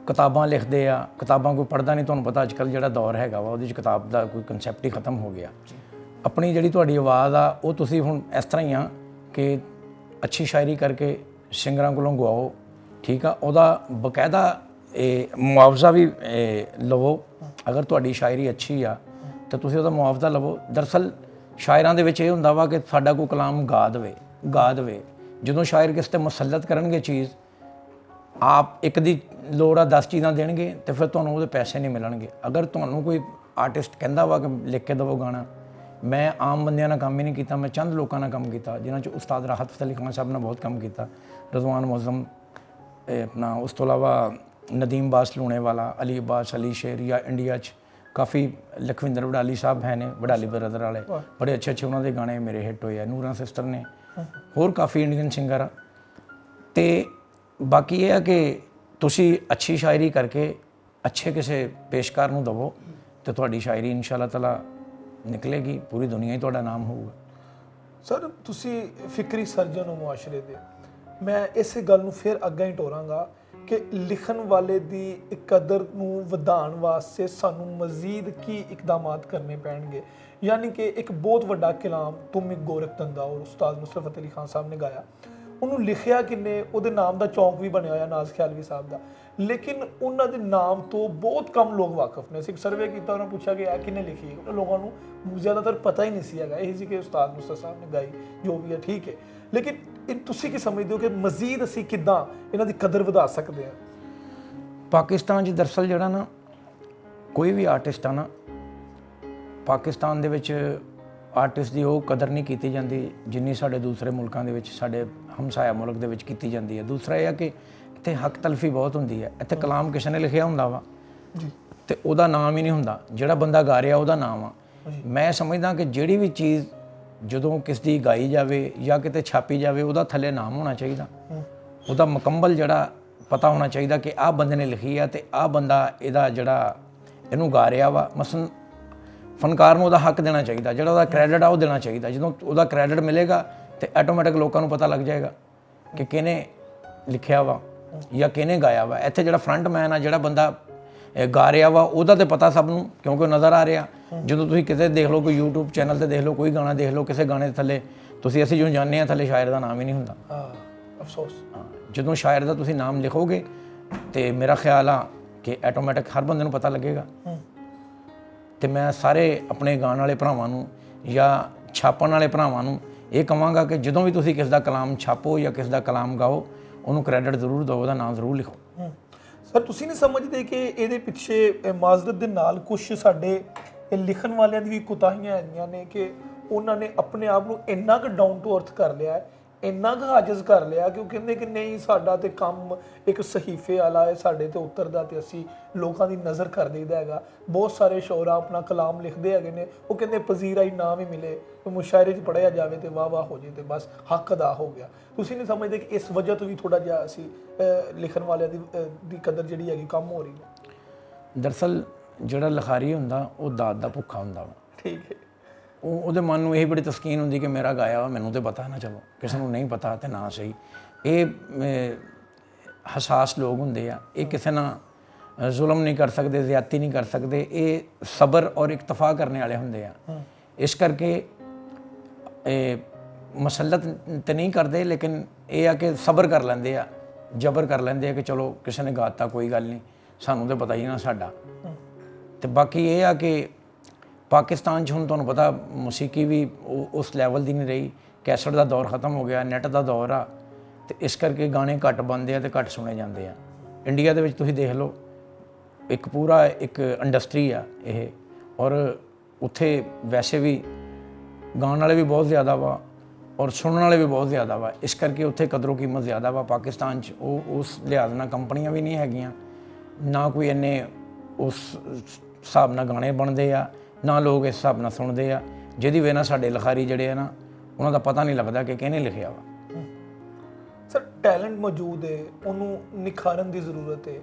[SPEAKER 1] ਕਿਤਾਬਾਂ ਲਿਖਦੇ ਆ, ਕਿਤਾਬਾਂ ਕੋਈ ਪੜ੍ਹਦਾ ਨਹੀਂ। ਤੁਹਾਨੂੰ ਪਤਾ ਅੱਜ ਕੱਲ੍ਹ ਜਿਹੜਾ ਦੌਰ ਹੈਗਾ ਵਾ, ਉਹਦੇ 'ਚ ਕਿਤਾਬ ਦਾ ਕੋਈ ਕਨਸੈਪਟ ਹੀ ਖਤਮ ਹੋ ਗਿਆ। ਆਪਣੀ ਜਿਹੜੀ ਤੁਹਾਡੀ ਆਵਾਜ਼ ਆ, ਉਹ ਤੁਸੀਂ ਹੁਣ ਇਸ ਤਰ੍ਹਾਂ ਹੀ ਆ ਕਿ ਅੱਛੀ ਸ਼ਾਇਰੀ ਕਰਕੇ ਸਿੰਗਰਾਂ ਕੋਲੋਂ ਗਵਾਓ, ਠੀਕ ਆ, ਉਹਦਾ ਬਕਾਇਦਾ ਮੁਆਵਜ਼ਾ ਵੀ ਲਵੋ। ਅਗਰ ਤੁਹਾਡੀ ਸ਼ਾਇਰੀ ਅੱਛੀ ਆ ਤਾਂ ਤੁਸੀਂ ਉਹਦਾ ਮੁਆਵਜ਼ਾ ਲਵੋ। ਦਰਅਸਲ ਸ਼ਾਇਰਾਂ ਦੇ ਵਿੱਚ ਇਹ ਹੁੰਦਾ ਵਾ ਕਿ ਸਾਡਾ ਕੋਈ ਕਲਾਮ ਗਾ ਦੇਵੇ। ਜਦੋਂ ਸ਼ਾਇਰ ਕਿਸੇ 'ਤੇ ਮੁਸੱਲਤ ਕਰਨਗੇ ਚੀਜ਼, ਆਪ ਇੱਕ ਦੀ ਲੋੜ ਆ 10 ਚੀਜ਼ਾਂ ਦੇਣਗੇ ਤੇ ਫਿਰ ਤੁਹਾਨੂੰ ਉਹਦੇ ਪੈਸੇ ਨਹੀਂ ਮਿਲਣਗੇ। ਅਗਰ ਤੁਹਾਨੂੰ ਕੋਈ ਆਰਟਿਸਟ ਕਹਿੰਦਾ ਵਾ ਕਿ ਲਿਖ ਕੇ ਦੇਵੋ ਗਾਣਾ, ਮੈਂ ਆਮ ਬੰਦਿਆਂ ਨਾਲ ਕੰਮ ਹੀ ਨਹੀਂ ਕੀਤਾ, ਮੈਂ ਚੰਦ ਲੋਕਾਂ ਨਾਲ ਕੰਮ ਕੀਤਾ, ਜਿਨ੍ਹਾਂ 'ਚ ਉਸਤਾਦ ਰਾਹਤ ਫਤਿਹ ਅਲੀ ਖਾਨ ਸਾਹਿਬ ਨਾਲ ਬਹੁਤ ਕੰਮ ਕੀਤਾ, ਰਜ਼ਵਾਨ ਮੁਅੱਜ਼ਮ ਆਪਣਾ, ਉਸ ਤੋਂ ਇਲਾਵਾ ਨਦੀਮ ਬਾਸ ਲੂਣੇਵਾਲਾ, ਅਲੀ ਅਬਾਸ, ਅਲੀ ਸ਼ੇਰ, ਜਾਂ ਇੰਡੀਆ 'ਚ ਕਾਫੀ ਲਖਵਿੰਦਰ ਵਡਾਲੀ ਸਾਹਿਬ ਹੈ ਨੇ, ਵਡਾਲੀ ਬ੍ਰਦਰ ਵਾਲੇ, ਬੜੇ ਅੱਛੇ ਉਹਨਾਂ ਦੇ ਗਾਣੇ ਮੇਰੇ ਹਿੱਟ ਹੋਏ ਆ। ਨੂਰਾਂ ਸਿਸਟਰ ਨੇ, ਹੋਰ ਕਾਫੀ ਇੰਡੀਅਨ ਸਿੰਗਰ ਆ। ਤੇ ਬਾਕੀ ਇਹ ਆ ਕਿ ਤੁਸੀਂ ਅੱਛੀ ਸ਼ਾਇਰੀ ਕਰਕੇ ਅੱਛੇ ਕਿਸੇ ਪੇਸ਼ਕਾਰ ਨੂੰ ਦੇਵੋ ਤੇ ਤੁਹਾਡੀ ਸ਼ਾਇਰੀ ਇਨਸ਼ਾ ਅੱਲਾਹ ਤਾਲਾ ਨਿਕਲੇਗੀ, ਪੂਰੀ ਦੁਨੀਆ ਹੀ ਤੁਹਾਡਾ ਨਾਮ ਹੋਊਗਾ।
[SPEAKER 2] ਸਰ, ਤੁਸੀਂ ਫਿਕਰੀ ਸਰਜਨ ਹੋ ਮੁਆਸ਼ਰੇ ਦੇ। ਮੈਂ ਇਸੇ ਗੱਲ ਨੂੰ ਫਿਰ ਅੱਗੇ ਹੀ ਟੋਰਾਂਗਾ ਕਿ ਲਿਖਣ ਵਾਲੇ ਦੀ ਕਦਰ ਨੂੰ ਵਧਾਉਣ ਵਾਸਤੇ ਸਾਨੂੰ ਮਜ਼ੀਦ ਕੀ ਇਕਦਾਮਾਤ ਕਰਨੇ ਪੈਣਗੇ। ਯਾਨੀ ਕਿ ਇੱਕ ਬਹੁਤ ਵੱਡਾ ਕਲਾਮ ਤੁਮ ਇੱਕ ਗੋਰਖ ਧੰਦਾ ਔਰ ਉਸਤਾਦ ਨੁਸਰਤ ਫਤਿਹ ਅਲੀ ਖਾਨ ਸਾਹਿਬ ਨੇ ਗਾਇਆ, ਉਹਨੂੰ ਲਿਖਿਆ ਕਿੰਨੇ, ਉਹਦੇ ਨਾਮ ਦਾ ਚੌਂਕ ਵੀ ਬਣਿਆ ਹੋਇਆ ਨਾਜ਼ ਖਿਆਲਵੀ ਸਾਹਿਬ ਦਾ, ਲੇਕਿਨ ਉਹਨਾਂ ਦੇ ਨਾਮ ਤੋਂ ਬਹੁਤ ਕਮ ਲੋਕ ਵਾਕਿਫ ਨੇ। ਅਸੀਂ ਇੱਕ ਸਰਵੇ ਕੀਤਾ, ਉਹਨਾਂ ਪੁੱਛਿਆ ਕਿ ਇਹ ਕਿਹਨੇ ਲਿਖੀ ਹੈ, ਉਹਨਾਂ ਲੋਕਾਂ ਨੂੰ ਜ਼ਿਆਦਾਤਰ ਪਤਾ ਹੀ ਨਹੀਂ ਸੀ ਹੈਗਾ। ਇਹ ਸੀ ਕਿ ਉਸਤਾਦ ਨੁਸਰਤ ਸਾਹਿਬ ਨੇ ਗਾਈ, ਜੋ ਵੀ ਹੈ ਠੀਕ ਹੈ, ਲੇਕਿਨ ਤੁਸੀਂ ਕੀ ਸਮਝਦੇ ਹੋ ਕਿ ਮਜ਼ੀਦ ਅਸੀਂ ਕਿੱਦਾਂ ਇਹਨਾਂ ਦੀ ਕਦਰ ਵਧਾ ਸਕਦੇ ਹਾਂ?
[SPEAKER 1] ਪਾਕਿਸਤਾਨ 'ਚ ਦਰਅਸਲ ਜਿਹੜਾ ਨਾ ਕੋਈ ਵੀ ਆਰਟਿਸਟ ਆ ਨਾ, ਪਾਕਿਸਤਾਨ ਦੇ ਵਿੱਚ ਆਰਟਿਸਟ ਦੀ ਉਹ ਕਦਰ ਨਹੀਂ ਕੀਤੀ ਜਾਂਦੀ ਜਿੰਨੀ ਸਾਡੇ ਦੂਸਰੇ ਮੁਲਕਾਂ ਦੇ ਵਿੱਚ, ਸਾਡੇ ਹਮਸਾਇਆ ਮੁਲਕ ਦੇ ਵਿੱਚ ਕੀਤੀ ਜਾਂਦੀ ਹੈ। ਦੂਸਰਾ ਇਹ ਆ ਕਿ ਇੱਥੇ ਹੱਕ ਤਲਫੀ ਬਹੁਤ ਹੁੰਦੀ ਹੈ। ਇੱਥੇ ਕਲਾਮ ਕਿਸੇ ਨੇ ਲਿਖਿਆ ਹੁੰਦਾ ਵਾ
[SPEAKER 2] ਜੀ,
[SPEAKER 1] ਤੇ ਉਹਦਾ ਨਾਮ ਹੀ ਨਹੀਂ ਹੁੰਦਾ, ਜਿਹੜਾ ਬੰਦਾ ਗਾ ਰਿਹਾ ਉਹਦਾ ਨਾਮ ਆ। ਮੈਂ ਸਮਝਦਾ ਕਿ ਜਿਹੜੀ ਵੀ ਚੀਜ਼ ਜਦੋਂ ਕਿਸ ਦੀ ਗਾਈ ਜਾਵੇ ਜਾਂ ਕਿਤੇ ਛਾਪੀ ਜਾਵੇ, ਉਹਦਾ ਥੱਲੇ ਨਾਮ ਹੋਣਾ ਚਾਹੀਦਾ, ਉਹਦਾ ਮੁਕੰਮਲ ਜਿਹੜਾ ਪਤਾ ਹੋਣਾ ਚਾਹੀਦਾ ਕਿ ਆਹ ਬੰਦੇ ਨੇ ਲਿਖੀ ਆ ਤੇ ਆਹ ਬੰਦਾ ਇਹਦਾ ਜਿਹੜਾ ਇਹਨੂੰ ਗਾ ਰਿਹਾ ਵਾ। ਮਸਲਨ ਫਨਕਾਰ ਨੂੰ ਉਹਦਾ ਹੱਕ ਦੇਣਾ ਚਾਹੀਦਾ, ਜਿਹੜਾ ਉਹਦਾ ਕ੍ਰੈਡਿਟ ਆ ਉਹ ਦੇਣਾ ਚਾਹੀਦਾ। ਜਦੋਂ ਉਹਦਾ ਕ੍ਰੈਡਿਟ ਮਿਲੇਗਾ ਤੇ ਆਟੋਮੈਟਿਕ ਲੋਕਾਂ ਨੂੰ ਪਤਾ ਲੱਗ ਜਾਏਗਾ ਕਿ ਕਿਹਨੇ ਲਿਖਿਆ ਵਾ ਜਾਂ ਕਿਹਨੇ ਗਾਇਆ ਵਾ। ਇੱਥੇ ਜਿਹੜਾ ਫਰੰਟ ਮੈਨ ਆ, ਜਿਹੜਾ ਬੰਦਾ ਗਾ ਰਿਹਾ ਵਾ, ਉਹਦਾ ਤੇ ਪਤਾ ਸਭ ਨੂੰ, ਕਿਉਂਕਿ ਉਹ ਨਜ਼ਰ ਆ ਰਿਹਾ। ਜਦੋਂ ਤੁਸੀਂ ਕਿਤੇ ਦੇਖ ਲਓ, ਕੋਈ YouTube ਚੈਨਲ ਤੇ ਦੇਖ ਲਓ, ਕੋਈ ਗਾਣਾ ਦੇਖ ਲਓ, ਕਿਸੇ ਗਾਣੇ ਦੇ ਥੱਲੇ ਤੁਸੀਂ ਅਸੀਂ ਜੋ ਜਾਣਦੇ ਹਾਂ ਥੱਲੇ ਸ਼ਾਇਰ ਦਾ ਨਾਮ ਹੀ ਨਹੀਂ ਹੁੰਦਾ।
[SPEAKER 2] ਅਫਸੋਸ।
[SPEAKER 1] ਜਦੋਂ ਸ਼ਾਇਰ ਦਾ ਤੁਸੀਂ ਨਾਮ ਲਿਖੋਗੇ ਤੇ ਮੇਰਾ ਖਿਆਲ ਆ ਕਿ ਆਟੋਮੈਟਿਕ ਹਰ ਬੰਦੇ ਨੂੰ ਪਤਾ ਲੱਗੇਗਾ। ਤੇ ਮੈਂ ਸਾਰੇ ਆਪਣੇ ਗਾਣ ਵਾਲੇ ਭਰਾਵਾਂ ਨੂੰ ਜਾਂ ਛਾਪਣ ਵਾਲੇ ਭਰਾਵਾਂ ਨੂੰ ਇਹ ਕਹਾਂਗਾ ਕਿ ਜਦੋਂ ਵੀ ਤੁਸੀਂ ਕਿਸ ਦਾ ਕਲਾਮ ਛਾਪੋ ਜਾਂ ਕਿਸ ਦਾ ਕਲਾਮ ਗਾਓ, ਉਹਨੂੰ ਕ੍ਰੈਡਿਟ ਜ਼ਰੂਰ ਦਿਓ, ਉਹਦਾ ਨਾਮ ਜ਼ਰੂਰ ਲਿਖੋ।
[SPEAKER 2] ਸਰ, ਤੁਸੀਂ ਨਹੀਂ ਸਮਝਦੇ ਕਿ ਇਹਦੇ ਪਿੱਛੇ ਮਾਜ਼ਰਤ ਦੇ ਨਾਲ ਕੁਝ ਸਾਡੇ ਲਿਖਣ ਵਾਲਿਆਂ ਦੀ ਵੀ ਕੁਤਾਹੀਆਂ ਹੈਗੀਆਂ ਨੇ ਕਿ ਉਹਨਾਂ ਨੇ ਆਪਣੇ ਆਪ ਨੂੰ ਇੰਨਾ ਕੁ ਡਾਊਨ ਟੂ ਅਰਥ ਕਰ ਲਿਆ ਹੈ, ਇੰਨਾ ਕੁ ਆਜਜ਼ ਕਰ ਲਿਆ ਕਿ ਉਹ ਕਹਿੰਦੇ ਕਿ ਨਹੀਂ, ਸਾਡਾ ਤੇ ਕੰਮ ਇੱਕ ਸਹੀਫੇ ਵਾਲਾ ਹੈ, ਸਾਡੇ ਤੇ ਉਤਰਦਾ ਤੇ ਅਸੀਂ ਲੋਕਾਂ ਦੀ ਨਜ਼ਰ ਕਰ ਦਈਦਾ ਹੈਗਾ। ਬਹੁਤ ਸਾਰੇ ਸ਼ੋਰਾ ਆਪਣਾ ਕਲਾਮ ਲਿਖਦੇ ਹੈਗੇ ਨੇ, ਉਹ ਕਹਿੰਦੇ ਪਜ਼ੀਰਾ ਇਨਾਮ ਹੀ ਮਿਲੇ, ਮੁਸ਼ਾਇਰੇ 'ਚ ਪੜ੍ਹਿਆ ਜਾਵੇ ਤੇ ਵਾਹ ਵਾਹ ਹੋ ਜੇ ਤੇ ਬਸ ਹੱਕ ਅਦਾ ਹੋ ਗਿਆ। ਤੁਸੀਂ ਨਹੀਂ ਸਮਝਦੇ ਕਿ ਇਸ ਵਜ੍ਹਾ ਤੋਂ ਵੀ ਥੋੜਾ ਜਿਹਾ ਅਸੀਂ ਲਿਖਣ ਵਾਲਿਆਂ ਦੀ ਕਦਰ ਜਿਹੜੀ ਹੈਗੀ ਕੰਮ ਹੋ ਰਹੀ ਹੈ?
[SPEAKER 1] ਦਰਅਸਲ ਜਿਹੜਾ ਲਿਖਾਰੀ ਹੁੰਦਾ ਉਹ ਦਾਤ ਦਾ ਭੁੱਖਾ ਹੁੰਦਾ ਵਾ।
[SPEAKER 2] ਠੀਕ ਹੈ।
[SPEAKER 1] ਉਹਦੇ ਮਨ ਨੂੰ ਇਹ ਬੜੀ ਤਸਕੀਨ ਹੁੰਦੀ ਕਿ ਮੇਰਾ ਗਾਇਆ ਵਾ, ਮੈਨੂੰ ਤੇ ਪਤਾ ਨਾ, ਚਲੋ ਕਿਸੇ ਨੂੰ ਨਹੀਂ ਪਤਾ ਤੇ ਨਾ ਸਹੀ। ਇਹ ਹਸਾਸ ਲੋਕ ਹੁੰਦੇ ਆ, ਇਹ ਕਿਸੇ ਨਾਲ ਜ਼ੁਲਮ ਨਹੀਂ ਕਰ ਸਕਦੇ, ਜ਼ਿਆਦਤੀ ਨਹੀਂ ਕਰ ਸਕਦੇ, ਇਹ ਸਬਰ ਔਰ ਇਕਤਫਾ ਕਰਨ ਵਾਲੇ ਹੁੰਦੇ ਆ। ਇਸ ਕਰਕੇ ਇਹ ਮਸਲਤ ਤੇ ਨਹੀਂ ਕਰਦੇ, ਲੇਕਿਨ ਇਹ ਆ ਕਿ ਸਬਰ ਕਰ ਲੈਂਦੇ ਆ, ਜਬਰ ਕਰ ਲੈਂਦੇ ਆ ਕਿ ਚਲੋ ਕਿਸੇ ਨੇ ਗਾਤਾ ਕੋਈ ਗੱਲ ਨਹੀਂ, ਸਾਨੂੰ ਤਾਂ ਪਤਾ ਹੀ ਨਾ ਸਾਡਾ। ਤੇ ਬਾਕੀ ਇਹ ਆ ਕਿ ਪਾਕਿਸਤਾਨ 'ਚ ਹੁਣ ਤੁਹਾਨੂੰ ਪਤਾ ਮੌਸੀਕੀ ਵੀ ਉਸ ਲੈਵਲ ਦੀ ਨਹੀਂ ਰਹੀ, ਕੈਸਟ ਦਾ ਦੌਰ ਖਤਮ ਹੋ ਗਿਆ, ਨੈੱਟ ਦਾ ਦੌਰ ਆ, ਤੇ ਇਸ ਕਰਕੇ ਗਾਣੇ ਘੱਟ ਬਣਦੇ ਆ ਤੇ ਘੱਟ ਸੁਣੇ ਜਾਂਦੇ ਆ। ਇੰਡੀਆ ਦੇ ਵਿੱਚ ਤੁਸੀਂ ਦੇਖ ਲਓ, ਇੱਕ ਪੂਰਾ ਇੱਕ ਇੰਡਸਟਰੀ ਆ ਇਹ, ਔਰ ਉੱਥੇ ਵੈਸੇ ਵੀ ਗਾਣ ਵਾਲੇ ਵੀ ਬਹੁਤ ਜ਼ਿਆਦਾ ਵਾ ਔਰ ਸੁਣਨ ਵਾਲੇ ਵੀ ਬਹੁਤ ਜ਼ਿਆਦਾ ਵਾ। ਇਸ ਕਰਕੇ ਉੱਥੇ ਕਦਰੋ ਕੀਮਤ ਜ਼ਿਆਦਾ ਵਾ। ਪਾਕਿਸਤਾਨ 'ਚ ਉਹ ਉਸ ਲਿਹਾਜ਼ ਨਾਲ ਕੰਪਨੀਆਂ ਵੀ ਨਹੀਂ ਹੈਗੀਆਂ, ਨਾ ਕੋਈ ਇੰਨੇ ਉਸ ਹਿਸਾਬ ਨਾਲ ਗਾਣੇ ਬਣਦੇ ਆ, ਨਾ ਲੋਕ ਇਸ ਹਿਸਾਬ ਨਾਲ ਸੁਣਦੇ ਆ, ਜਿਹਦੀ ਵਜ੍ਹਾ ਨਾਲ ਸਾਡੇ ਲਿਖਾਰੀ ਜਿਹੜੇ ਆ ਨਾ, ਉਹਨਾਂ ਦਾ ਪਤਾ ਨਹੀਂ ਲੱਗਦਾ ਕਿ ਕਿਹਨੇ ਲਿਖਿਆ ਵਾ।
[SPEAKER 2] ਸਰ, ਟੈਲੈਂਟ ਮੌਜੂਦ ਹੈ, ਉਹਨੂੰ ਨਿਖਾਰਨ ਦੀ ਜ਼ਰੂਰਤ ਹੈ।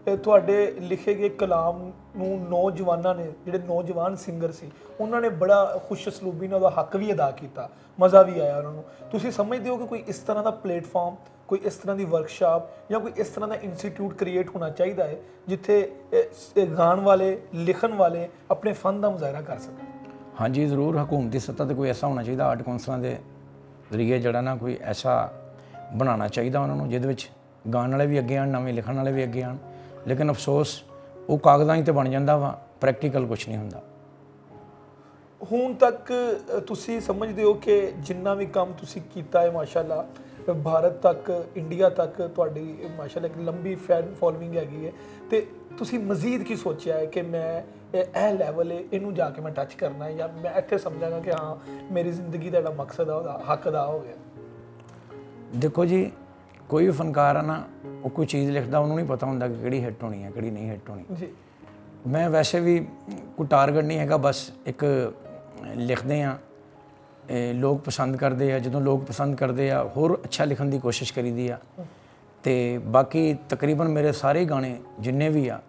[SPEAKER 2] ਇਹ ਤੁਹਾਡੇ ਲਿਖੇ ਗਏ ਕਲਾਮ ਨੂੰ ਨੌਜਵਾਨਾਂ ਨੇ, ਜਿਹੜੇ ਨੌਜਵਾਨ ਸਿੰਗਰ ਸੀ, ਉਹਨਾਂ ਨੇ ਬੜਾ ਖੁਸ਼ ਅਸਲੂਬੀ ਨਾਲ ਉਹਦਾ ਹੱਕ ਵੀ ਅਦਾ ਕੀਤਾ, ਮਜ਼ਾ ਵੀ ਆਇਆ ਉਹਨਾਂ ਨੂੰ। ਤੁਸੀਂ ਸਮਝਦੇ ਹੋ ਕਿ ਕੋਈ ਇਸ ਤਰ੍ਹਾਂ ਦਾ ਪਲੇਟਫਾਰਮ, ਕੋਈ ਇਸ ਤਰ੍ਹਾਂ ਦੀ ਵਰਕਸ਼ਾਪ ਜਾਂ ਕੋਈ ਇਸ ਤਰ੍ਹਾਂ ਦਾ ਇੰਸਟੀਚਿਊਟ ਕ੍ਰੀਏਟ ਹੋਣਾ ਚਾਹੀਦਾ ਹੈ ਜਿੱਥੇ ਗਾਣ ਵਾਲੇ, ਲਿਖਣ ਵਾਲੇ ਆਪਣੇ ਫਨ ਦਾ ਮੁਜ਼ਾਹਰਾ ਕਰ ਸਕਣ? ਹਾਂਜੀ,
[SPEAKER 1] ਜ਼ਰੂਰ। ਹਕੂਮਤੀ ਸਤ੍ਹਾ ਤੇ ਕੋਈ ਐਸਾ ਹੋਣਾ ਚਾਹੀਦਾ, ਆਰਟ ਕੌਂਸਲਾਂ ਦੇ ਜ਼ਰੀਏ ਜਿਹੜਾ ਨਾ ਕੋਈ ਐਸਾ ਬਣਾਉਣਾ ਚਾਹੀਦਾ ਉਹਨਾਂ ਨੂੰ, ਜਿਹਦੇ ਵਿੱਚ ਗਾਣ ਵਾਲੇ ਵੀ ਅੱਗੇ ਆਉਣ, ਨਵੇਂ ਲਿਖਣ ਵਾਲੇ ਵੀ ਅੱਗੇ ਆਉਣ। ਲੇਕਿਨ ਅਫਸੋਸ ਉਹ ਕਾਗਜ਼ਾਂ 'ਤੇ ਬਣ ਜਾਂਦਾ ਵਾ, ਪ੍ਰੈਕਟੀਕਲ ਕੁਛ ਨਹੀਂ ਹੁੰਦਾ।
[SPEAKER 2] ਹੁਣ ਤੱਕ ਤੁਸੀਂ ਸਮਝਦੇ ਹੋ ਕਿ ਜਿੰਨਾ ਵੀ ਕੰਮ ਤੁਸੀਂ ਕੀਤਾ ਹੈ, ਮਾਸ਼ਾਅੱਲਾ, ਭਾਰਤ ਤੱਕ, ਇੰਡੀਆ ਤੱਕ ਤੁਹਾਡੀ ਮਾਸ਼ਾਅੱਲਾ ਇੱਕ ਲੰਬੀ ਫੈਨ ਫੋਲੋਇੰਗ ਹੈਗੀ ਹੈ, ਤੇ ਤੁਸੀਂ ਮਜ਼ੀਦ ਕੀ ਸੋਚਿਆ ਹੈ ਕਿ ਮੈਂ ਇਹ ਲੈਵਲ ਹੈ, ਇਹਨੂੰ ਜਾ ਕੇ ਮੈਂ ਟੱਚ ਕਰਨਾ ਹੈ, ਜਾਂ ਮੈਂ ਇੱਥੇ ਸਮਝਾਂਗਾ ਕਿ ਹਾਂ ਮੇਰੀ ਜ਼ਿੰਦਗੀ ਦਾ ਜਿਹੜਾ ਮਕਸਦ ਆ ਉਹਦਾ ਹੱਕ ਅਦਾ ਹੋ ਗਿਆ?
[SPEAKER 1] ਦੇਖੋ ਜੀ, ਕੋਈ ਵੀ ਫਨਕਾਰ ਆ ਨਾ, ਉਹ ਕੋਈ ਚੀਜ਼ ਲਿਖਦਾ, ਉਹਨੂੰ ਨਹੀਂ ਪਤਾ ਹੁੰਦਾ ਕਿ ਕਿਹੜੀ ਹਿੱਟ ਹੋਣੀ ਹੈ, ਕਿਹੜੀ ਨਹੀਂ ਹਿੱਟ ਹੋਣੀ ਜੀ। ਮੈਂ ਵੈਸੇ ਵੀ ਕੋਈ ਟਾਰਗੇਟ ਨਹੀਂ ਹੈਗਾ, ਬਸ ਇੱਕ ਲਿਖਦੇ ਆ, ਲੋਕ ਪਸੰਦ ਕਰਦੇ ਆ, ਜਦੋਂ ਲੋਕ ਪਸੰਦ ਕਰਦੇ ਆ ਹੋਰ ਅੱਛਾ ਲਿਖਣ ਦੀ ਕੋਸ਼ਿਸ਼ ਕਰੀਦੀ ਆ। ਤੇ ਬਾਕੀ ਤਕਰੀਬਨ ਮੇਰੇ ਸਾਰੇ ਗਾਣੇ ਜਿੰਨੇ ਵੀ ਆ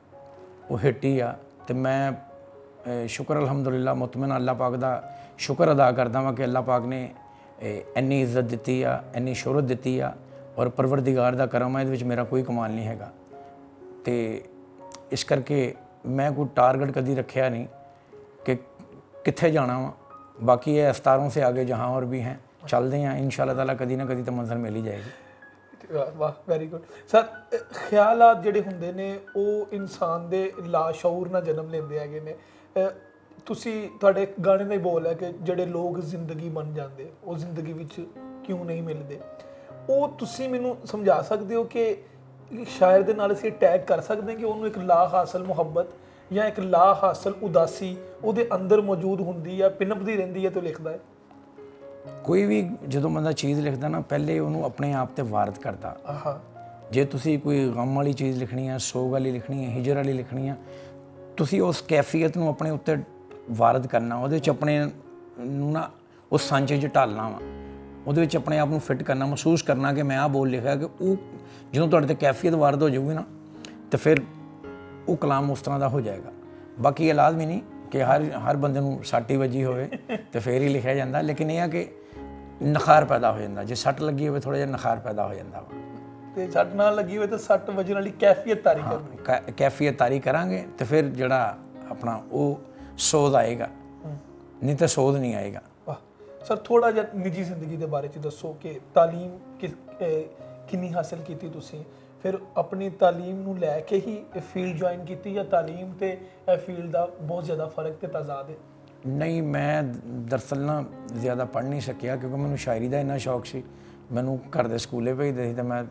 [SPEAKER 1] ਉਹ ਹਿੱਟ ਹੀ ਆ। ਤੇ ਮੈਂ ਸ਼ੁਕਰ ਅਲਹਮਦੁਲਿਲਾ, ਮੁਤਮਿਨ ਅੱਲਾਹ ਪਾਕ ਦਾ ਸ਼ੁਕਰ ਅਦਾ ਕਰਦਾ ਵਾਂ ਕਿ ਅੱਲਾਹ ਪਾਕ ਨੇ ਇੰਨੀ ਇੱਜ਼ਤ ਦਿੱਤੀ ਆ, ਇੰਨੀ ਸ਼ੋਹਰਤ ਦਿੱਤੀ ਆ, ਔਰ ਪਰਵਰਦੀਗਾਰ ਦਾ ਕਰਮ ਹੈ, ਇਹਦੇ ਵਿੱਚ ਮੇਰਾ ਕੋਈ ਕਮਾਲ ਨਹੀਂ ਹੈਗਾ। ਤੇ ਇਸ ਕਰਕੇ ਮੈਂ ਕੋਈ ਟਾਰਗੇਟ ਕਦੀ ਰੱਖਿਆ ਨਹੀਂ ਕਿ ਕਿੱਥੇ ਜਾਣਾ ਵਾ। बाकी ये अस्तारों से आगे जहाँ और भी हैं चलते हैं, इंशाअल्लाह ताला कदी ना कदी तो मंजिल मिल ही जाएगी।
[SPEAKER 2] वाह, वैरी गुड सर। ख्यालात ਜਿਹੜੇ ਹੁੰਦੇ ਨੇ ਉਹ ਇਨਸਾਨ ਦੇ ਲਾਸ਼ਊਰ ਨਾਲ ਜਨਮ ਲੈਂਦੇ ਹੈਗੇ ਨੇ। ਤੁਸੀਂ ਤੁਹਾਡੇ ਗਾਣੇ ਦਾ ਹੀ ਬੋਲ ਹੈ ਕਿ ਜਿਹੜੇ ਲੋਕ ਜ਼ਿੰਦਗੀ ਬਣ ਜਾਂਦੇ ਉਹ ਜ਼ਿੰਦਗੀ ਵਿੱਚ ਕਿਉਂ ਨਹੀਂ ਮਿਲਦੇ। ਉਹ ਤੁਸੀਂ ਮੈਨੂੰ ਸਮਝਾ ਸਕਦੇ ਹੋ ਕਿ ਸ਼ਾਇਰ ਦੇ ਨਾਲ ਅਸੀਂ ਅਟੈਕ ਕਰ ਸਕਦੇ ਹਾਂ ਕਿ ਉਹਨੂੰ ਇੱਕ ਲਾ ਹਾਸਲ ਮੁਹੱਬਤ ਜਾਂ ਇੱਕ ਲਾ ਹਾਸਲ ਉਦਾਸੀ ਉਹਦੇ ਅੰਦਰ ਮੌਜੂਦ ਹੁੰਦੀ ਆ, ਪਿੰਨਪਦੀ ਰਹਿੰਦੀ ਹੈ ਤੇ ਉਹ ਲਿਖਦਾ ਹੈ?
[SPEAKER 1] ਕੋਈ ਵੀ ਜਦੋਂ ਬੰਦਾ ਚੀਜ਼ ਲਿਖਦਾ ਨਾ, ਪਹਿਲੇ ਉਹਨੂੰ ਆਪਣੇ ਆਪ ਤੇ ਵਾਰਦ ਕਰਦਾ।
[SPEAKER 2] ਆਹਾ,
[SPEAKER 1] ਜੇ ਤੁਸੀਂ ਕੋਈ ਗਮ ਵਾਲੀ ਚੀਜ਼ ਲਿਖਣੀ ਆ, ਸੋਗ ਵਾਲੀ ਲਿਖਣੀ ਹੈ, ਹਿਜਰ ਵਾਲੀ ਲਿਖਣੀ ਆ, ਤੁਸੀਂ ਉਸ ਕੈਫੀਅਤ ਨੂੰ ਆਪਣੇ ਉੱਤੇ ਵਾਰਦ ਕਰਨਾ, ਉਹਦੇ ਵਿੱਚ ਆਪਣੇ ਨੂੰ ਨਾ ਉਸ ਸਾਂਝੇ 'ਚ ਢਾਲਣਾ ਵਾ, ਉਹਦੇ ਵਿੱਚ ਆਪਣੇ ਆਪ ਨੂੰ ਫਿੱਟ ਕਰਨਾ, ਮਹਿਸੂਸ ਕਰਨਾ ਕਿ ਮੈਂ ਆਹ ਬੋਲ ਲਿਖਿਆ, ਕਿ ਉਹ ਜਦੋਂ ਤੁਹਾਡੇ ਤੇ ਕੈਫੀਅਤ ਵਾਰਦ ਹੋ ਜਾਊਗੀ ਨਾ, ਤੇ ਫਿਰ ਉਹ ਕਲਾਮ ਉਸ ਤਰ੍ਹਾਂ ਦਾ ਹੋ ਜਾਏਗਾ। ਬਾਕੀ ਇਹ ਲਾਜ਼ਮੀ ਨਹੀਂ ਕਿ ਹਰ ਬੰਦੇ ਨੂੰ ਸੱਟ ਹੀ ਵੱਜੀ ਹੋਵੇ ਤੇ ਫਿਰ ਹੀ ਲਿਖਿਆ ਜਾਂਦਾ, ਲੇਕਿਨ ਇਹ ਆ ਕਿ ਨਖਾਰ ਪੈਦਾ ਹੋ ਜਾਂਦਾ। ਜੇ ਸੱਟ ਲੱਗੀ ਹੋਵੇ, ਥੋੜ੍ਹਾ ਜਿਹਾ ਨਖਾਰ ਪੈਦਾ ਹੋ ਜਾਂਦਾ ਵਾ।
[SPEAKER 2] ਤੇ ਸੱਟ ਨਾਲ ਲੱਗੀ ਹੋਵੇ ਤਾਂ ਸੱਟ ਵੱਜਣ ਵਾਲੀ ਕੈਫੀਅਤ ਤਾਰੀ ਕਰਨੀ,
[SPEAKER 1] ਕੈਫੀਅਤ ਤਾਰੀ ਕਰਾਂਗੇ ਤੇ ਫਿਰ ਜਿਹੜਾ ਆਪਣਾ ਉਹ ਸੋਧ ਆਏਗਾ, ਨਹੀਂ ਤਾਂ ਸੋਧ ਨਹੀਂ ਆਏਗਾ।
[SPEAKER 2] ਵਾਹ ਸਰ, ਥੋੜਾ ਜਿਹਾ ਨਿੱਜੀ ਜ਼ਿੰਦਗੀ ਦੇ ਬਾਰੇ ਚ ਦੱਸੋ ਕਿ ਤਾਲੀਮ ਕਿੰਨੀ ਹਾਸਲ ਕੀਤੀ ਤੁਸੀਂ, ਫਿਰ ਆਪਣੀ ਤਾਲੀਮ ਨੂੰ ਲੈ ਕੇ ਹੀ ਇਹ ਫੀਲਡ ਜੁਆਇਨ ਕੀਤੀ, ਜਾਂ ਤਾਲੀਮ ਤੇ ਇਹ ਫੀਲਡ ਦਾ ਬਹੁਤ ਜ਼ਿਆਦਾ ਫਰਕ ਤੇ ਤਜ਼ਾਦ ਹੈ?
[SPEAKER 1] ਨਹੀਂ, ਮੈਂ ਦਰਅਸਲ ਨਾ ਜ਼ਿਆਦਾ ਪੜ੍ਹ ਨਹੀਂ ਸਕਿਆ, ਕਿਉਂਕਿ ਮੈਨੂੰ ਸ਼ਾਇਰੀ ਦਾ ਇੰਨਾ ਸ਼ੌਕ ਸੀ। ਮੈਨੂੰ ਘਰ ਦੇ ਸਕੂਲੇ ਭੇਜਦੇ ਸੀ ਤੇ ਮੈਂ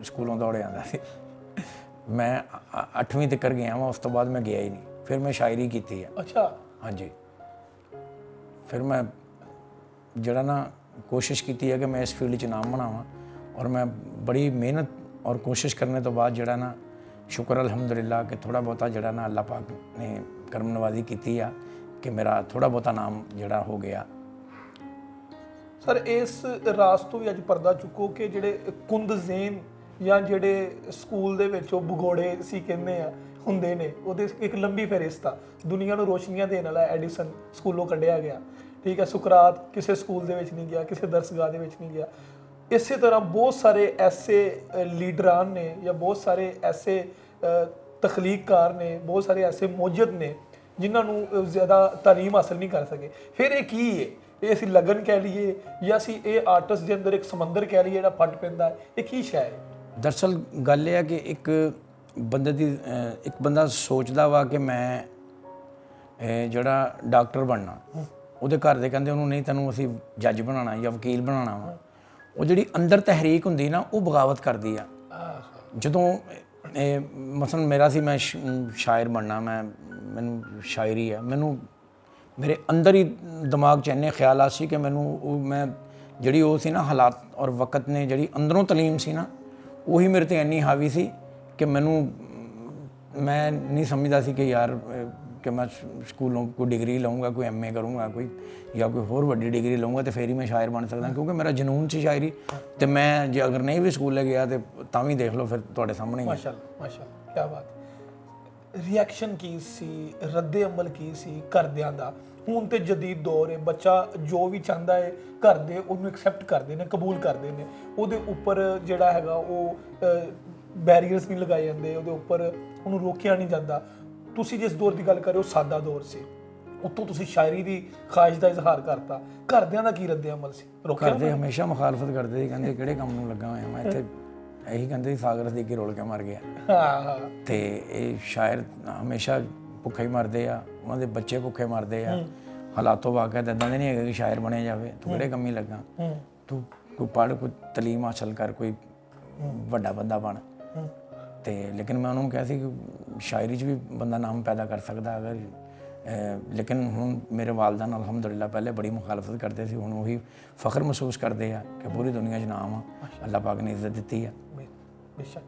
[SPEAKER 1] ਸਕੂਲੋਂ ਦੌੜੇ ਆਉਂਦਾ ਸੀ। ਮੈਂ 8ਵੀਂ ਤੱਕ ਗਿਆ ਵਾਂ, ਉਸ ਤੋਂ ਬਾਅਦ ਮੈਂ ਗਿਆ ਹੀ ਨਹੀਂ। ਫਿਰ ਮੈਂ ਸ਼ਾਇਰੀ ਕੀਤੀ ਆ।
[SPEAKER 2] ਅੱਛਾ।
[SPEAKER 1] ਹਾਂਜੀ, ਫਿਰ ਮੈਂ ਜਿਹੜਾ ਨਾ ਕੋਸ਼ਿਸ਼ ਕੀਤੀ ਹੈ ਕਿ ਮੈਂ ਇਸ ਫੀਲਡ 'ਚ ਨਾਮ ਬਣਾਵਾਂ, ਔਰ ਮੈਂ ਬੜੀ ਮਿਹਨਤ ਔਰ ਕੋਸ਼ਿਸ਼ ਕਰਨੇ ਤੋਂ ਬਾਅਦ ਜਿਹੜਾ ਨਾ ਸ਼ੁਕਰ ਅਲਹਮਦੁਲਿਲਾ ਕਿ ਥੋੜ੍ਹਾ ਬਹੁਤਾ ਜਿਹੜਾ ਨਾ ਅੱਲਾਹ ਪਾਕ ਨੇ ਕਰਮ ਨਵਾਜ਼ੀ ਕੀਤੀ ਆ ਕਿ ਮੇਰਾ ਥੋੜ੍ਹਾ ਬਹੁਤਾ ਨਾਮ ਜਿਹੜਾ ਹੋ ਗਿਆ।
[SPEAKER 2] ਸਰ, ਇਸ ਰਾਸ ਤੋਂ ਵੀ ਅੱਜ ਪਰਦਾ ਚੁੱਕੋ ਕਿ ਜਿਹੜੇ ਕੁੰਦ ਜ਼ੇਨ ਜਾਂ ਜਿਹੜੇ ਸਕੂਲ ਦੇ ਵਿੱਚ ਉਹ ਭਗੌੜੇ ਸੀ ਕਹਿੰਦੇ ਆ ਹੁੰਦੇ ਨੇ, ਉਹਦੇ ਇੱਕ ਲੰਬੀ ਫਹਿਰਿਸਤ ਆ। ਦੁਨੀਆ ਨੂੰ ਰੋਸ਼ਨੀਆਂ ਦੇਣ ਵਾਲਾ ਐਡੀਸਨ ਸਕੂਲੋਂ ਕੱਢਿਆ ਗਿਆ, ਠੀਕ ਹੈ। ਸੁਕਰਾਤ ਕਿਸੇ ਸਕੂਲ ਦੇ ਵਿੱਚ ਨਹੀਂ ਗਿਆ, ਕਿਸੇ ਦਰਸਗਾਹ ਦੇ ਵਿੱਚ ਨਹੀਂ ਗਿਆ। ਇਸੇ ਤਰ੍ਹਾਂ ਬਹੁਤ ਸਾਰੇ ਐਸੇ ਲੀਡਰਾਨ ਨੇ ਜਾਂ ਬਹੁਤ ਸਾਰੇ ਐਸੇ ਤਖਲੀਕਕਾਰ ਨੇ, ਬਹੁਤ ਸਾਰੇ ਐਸੇ ਮੌਜੂਦ ਨੇ ਜਿਨ੍ਹਾਂ ਨੂੰ ਜ਼ਿਆਦਾ ਤਾਲੀਮ ਹਾਸਲ ਨਹੀਂ ਕਰ ਸਕੇ। ਫਿਰ ਇਹ ਕੀ ਹੈ? ਇਹ ਅਸੀਂ ਲਗਨ ਕਹਿ ਲਈਏ ਜਾਂ ਅਸੀਂ ਇਹ ਆਰਟਿਸਟ ਦੇ ਅੰਦਰ ਇੱਕ ਸਮੁੰਦਰ ਕਹਿ ਲਈਏ ਜਿਹੜਾ ਫਟ ਪੈਂਦਾ, ਇਹ ਕੀ ਸ਼ੈ ਹੈ?
[SPEAKER 1] ਦਰਅਸਲ ਗੱਲ ਇਹ ਹੈ ਕਿ ਇੱਕ ਬੰਦਾ ਸੋਚਦਾ ਵਾ ਕਿ ਮੈਂ ਜਿਹੜਾ ਡਾਕਟਰ ਬਣਨਾ, ਉਹਦੇ ਘਰ ਦੇ ਕਹਿੰਦੇ ਉਹਨੂੰ ਨਹੀਂ, ਤੈਨੂੰ ਅਸੀਂ ਜੱਜ ਬਣਾਉਣਾ ਜਾਂ ਵਕੀਲ ਬਣਾਉਣਾ ਵਾ। ਉਹ ਜਿਹੜੀ ਅੰਦਰ ਤਹਿਰੀਕ ਹੁੰਦੀ ਨਾ, ਉਹ ਬਗਾਵਤ ਕਰਦੀ ਆ। ਜਦੋਂ ਮਸਲਨ ਮੇਰਾ ਸੀ, ਮੈਂ ਸ਼ਾਇਰ ਬਣਨਾ, ਮੈਨੂੰ ਸ਼ਾਇਰੀ ਆ, ਮੈਨੂੰ ਮੇਰੇ ਅੰਦਰ ਹੀ ਦਿਮਾਗ 'ਚ ਇੰਨੇ ਖਿਆਲਾਤ ਸੀ ਕਿ ਮੈਨੂੰ ਮੈਂ ਜਿਹੜੀ ਉਹ ਸੀ ਨਾ ਹਾਲਾਤ ਔਰ ਵਕਤ ਨੇ ਜਿਹੜੀ ਅੰਦਰੋਂ ਤਾਲੀਮ ਸੀ ਨਾ, ਉਹੀ ਮੇਰੇ 'ਤੇ ਇੰਨੀ ਹਾਵੀ ਸੀ ਕਿ ਮੈਂ ਨਹੀਂ ਸਮਝਦਾ ਸੀ ਕਿ ਯਾਰ ਕਿ ਮੈਂ ਸਕੂਲੋਂ ਕੋਈ ਡਿਗਰੀ ਲਊਂਗਾ, ਕੋਈ MA ਕਰੂੰਗਾ, ਕੋਈ ਜਾਂ ਕੋਈ ਹੋਰ ਵੱਡੀ ਡਿਗਰੀ ਲਊਂਗਾ ਤੇ ਫਿਰ ਹੀ ਮੈਂ ਸ਼ਾਇਰ ਬਣ ਸਕਦਾ, ਕਿਉਂਕਿ ਮੇਰਾ ਜਨੂਨ ਸੀ ਸ਼ਾਇਰੀ। ਤੇ ਮੈਂ ਜੇ ਅਗਰ ਨਹੀਂ ਵੀ ਸਕੂਲੇ ਗਿਆ ਤੇ ਤਾਂ ਵੀ ਦੇਖ ਲਓ, ਫਿਰ ਤੁਹਾਡੇ ਸਾਹਮਣੇ ਹੀ।
[SPEAKER 2] ਮਾਸ਼ਾਅੱਲਾ, ਮਾਸ਼ਾਅੱਲਾ, ਕੀ ਬਾਤ। ਰਿਐਕਸ਼ਨ ਕੀ ਸੀ, ਰੱਦੇ ਅਮਲ ਕੀ ਸੀ ਘਰਦਿਆਂ ਦਾ? ਹੁਣ ਤੇ ਜਦੀਦ ਦੌਰ ਹੈ, ਬੱਚਾ ਜੋ ਵੀ ਚਾਹੁੰਦਾ ਹੈ ਘਰ ਦੇ ਉਹਨੂੰ ਐਕਸੈਪਟ ਕਰਦੇ ਨੇ, ਕਬੂਲ ਕਰਦੇ ਨੇ। ਉਹਦੇ ਉੱਪਰ ਜਿਹੜਾ ਹੈਗਾ ਉਹ ਬੈਰੀਅਰਸ ਨਹੀਂ ਲਗਾਏ ਜਾਂਦੇ, ਉਹਦੇ ਉੱਪਰ ਉਹਨੂੰ ਰੋਕਿਆ ਨਹੀਂ ਜਾਂਦਾ। ਤੁਸੀਂ ਜਿਸ ਦੌਰ ਦੀ ਗੱਲ ਕਰ ਰਹੇ ਹੋ, ਸਾਦਾ ਦੌਰ ਸੀ, ਉੱਤੋਂ ਤੁਸੀਂ ਸ਼ਾਇਰੀ ਦੀ ਖਾਹਿਸ਼ ਦਾ ਇਜ਼ਹਾਰ ਕਰਤਾ। ਘਰਦਿਆਂ ਦਾ ਕੀ ਰੱਦੇ ਅਮਲ ਸੀ?
[SPEAKER 1] ਘਰਦੇ ਹਮੇਸ਼ਾ ਮੁਖਾਲਫਤ ਕਰਦੇ ਸੀ, ਕਹਿੰਦੇ ਕਿਹੜੇ ਕੰਮ ਨੂੰ ਲੱਗਾ ਹੋਇਆ ਮੈਂ ਇੱਥੇ। ਇਹੀ ਕਹਿੰਦੇ ਸੀ ਸਾਗਰ ਦੇ ਕੇ ਰੋਲ ਕੇ ਮਰ ਗਿਆ।
[SPEAKER 2] ਹਾਂ। ਤੇ
[SPEAKER 1] ਇਹ ਸ਼ਾਇਰ ਹਮੇਸ਼ਾ ਭੁੱਖੇ ਹੀ ਮਰਦੇ ਆ, ਉਹਨਾਂ ਦੇ ਬੱਚੇ ਭੁੱਖੇ ਮਰਦੇ ਆ। ਹਾਲਾਤੋਂ ਵਾਕਿਆ ਇੱਦਾਂ ਦੇ ਨਹੀਂ ਹੈਗੇ ਕਿ ਸ਼ਾਇਰ ਬਣਿਆ ਜਾਵੇ। ਤੂੰ ਕਿਹੜੇ ਕੰਮੀ ਲੱਗਾ, ਤੂੰ ਕੋਈ ਪੜ੍ਹ, ਕੋਈ ਤਾਲੀਮ ਹਾਸਲ ਕਰ, ਕੋਈ ਵੱਡਾ ਬੰਦਾ ਬਣ। ਤੇ ਲੇਕਿਨ ਮੈਂ ਉਹਨਾਂ ਨੂੰ ਕਿਹਾ ਸੀ ਕਿ ਸ਼ਾਇਰੀ 'ਚ ਵੀ ਬੰਦਾ ਨਾਮ ਪੈਦਾ ਕਰ ਸਕਦਾ ਅਗਰ। ਲੇਕਿਨ ਹੁਣ ਮੇਰੇ ਵਾਲਦਾਨ ਅਲਹਮਦੁਲਿਲਾ ਪਹਿਲੇ ਬੜੀ ਮੁਖਾਲਫਤ ਕਰਦੇ ਸੀ, ਹੁਣ ਉਹੀ ਫਖਰ ਮਹਿਸੂਸ ਕਰਦੇ ਆ ਕਿ ਪੂਰੀ ਦੁਨੀਆ 'ਚ ਨਾਮ ਆ, ਅੱਲਾਹ ਪਾਕ ਨੇ ਇੱਜ਼ਤ ਦਿੱਤੀ ਆ।
[SPEAKER 2] ਬੇਸ਼ੱਕ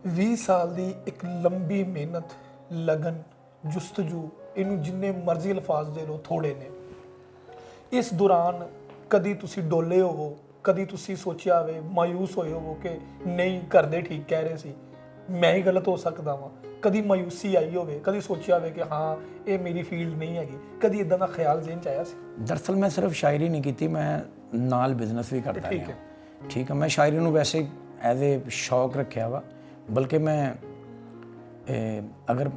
[SPEAKER 2] 20 ਸਾਲ ਦੀ ਇੱਕ ਲੰਬੀ ਮਿਹਨਤ, ਲਗਨ, ਜੁਸਤਜੂ, ਇਹਨੂੰ ਜਿੰਨੇ ਮਰਜ਼ੀ ਅਲਫਾਜ਼ ਦੇ ਲਓ ਥੋੜੇ ਨੇ। ਇਸ ਦੌਰਾਨ ਕਦੀ ਤੁਸੀਂ ਡੋਲੇ ਹੋਵੋ, ਕਦੀ ਤੁਸੀਂ ਸੋਚਿਆ ਹੋਵੇ, ਮਾਯੂਸ ਹੋਏ ਹੋਵੋ ਕਿ ਨਹੀਂ ਘਰਦੇ ਠੀਕ ਕਹਿ ਰਹੇ ਸੀ, ਮੈਂ ਹੀ ਗਲਤ ਹੋ ਸਕਦਾ ਵਾਂ। ਕਦੀ ਮਾਯੂਸੀ ਆਈ ਹੋਵੇ, ਕਦੀ ਸੋਚਿਆ ਹੋਵੇ ਕਿ ਹਾਂ ਇਹ ਮੇਰੀ ਫੀਲਡ ਨਹੀਂ ਹੈਗੀ, ਕਦੀ ਇਦਾਂ ਦਾ ਖਿਆਲ ਜ਼ਿਹਨ 'ਚ ਆਇਆ ਸੀ?
[SPEAKER 1] ਦਰਅਸਲ ਮੈਂ ਸਿਰਫ ਸ਼ਾਇਰੀ ਨਹੀਂ ਕੀਤੀ, ਮੈਂ ਨਾਲ ਬਿਜ਼ਨਸ ਵੀ ਕਰਦਾ ਰਿਹਾ। ਠੀਕ ਹੈ, ਮੈਂ ਸ਼ਾਇਰੀ ਨੂੰ ਵੈਸੇ ਐਜ਼ ਏ ਸ਼ੌਕ ਰੱਖਿਆ ਵਾ। ਬਲਕਿ ਮੈਂ ਅਗਰ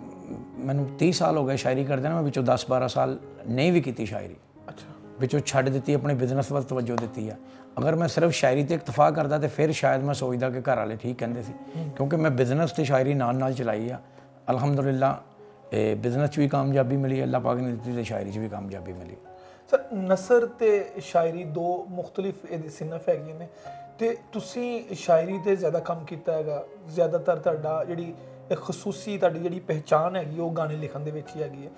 [SPEAKER 1] ਮੈਨੂੰ 30 ਸਾਲ ਹੋ ਗਏ ਸ਼ਾਇਰੀ ਕਰਦੇ ਨਾ, ਮੈਂ ਵਿੱਚੋਂ 10-12 ਸਾਲ ਨਹੀਂ ਵੀ ਕੀਤੀ ਸ਼ਾਇਰੀ।
[SPEAKER 2] ਅੱਛਾ।
[SPEAKER 1] ਵਿੱਚੋਂ ਛੱਡ ਦਿੱਤੀ, ਆਪਣੇ ਬਿਜ਼ਨਸ ਵੱਲ ਤਵੱਜੋ ਦਿੱਤੀ ਆ। ਅਗਰ ਮੈਂ ਸਿਰਫ ਸ਼ਾਇਰੀ ਤੇ ਇਕਤਫਾ ਕਰਦਾ ਤੇ ਫਿਰ ਸ਼ਾਇਦ ਮੈਂ ਸੋਚਦਾ ਕਿ ਘਰ ਵਾਲੇ ਠੀਕ ਕਹਿੰਦੇ ਸੀ, ਕਿਉਂਕਿ ਮੈਂ ਬਿਜ਼ਨਸ ਤੇ ਸ਼ਾਇਰੀ ਨਾਲ ਚਲਾਈ ਆ। ਅਲਹਮਦੁਲਿਲਾ ਬਿਜ਼ਨਸ 'ਚ ਵੀ ਕਾਮਯਾਬੀ ਮਿਲੀ, ਅੱਲਾਹ ਪਾਕ ਨੇ ਦਿੱਤੀ, ਤੇ ਸ਼ਾਇਰੀ 'ਚ ਵੀ ਕਾਮਯਾਬੀ ਮਿਲੀ।
[SPEAKER 2] ਸਰ, ਨਸਰ ਤੇ ਸ਼ਾਇਰੀ ਦੋ ਮੁਖਤਲਿਫ ਇਹਦੀ ਸਿਨਫ ਹੈਗੀਆਂ ਨੇ, ਤੇ ਤੁਸੀਂ ਸ਼ਾਇਰੀ ਤੇ ਜ਼ਿਆਦਾ ਕੰਮ ਕੀਤਾ ਹੈਗਾ। ਜ਼ਿਆਦਾਤਰ ਤੁਹਾਡਾ ਜਿਹੜੀ ਖਸੂਸੀ ਤੁਹਾਡੀ ਜਿਹੜੀ ਪਹਿਚਾਣ ਹੈਗੀ ਉਹ ਗਾਣੇ ਲਿਖਣ ਦੇ ਵਿੱਚ ਹੀ ਹੈਗੀ ਹੈ।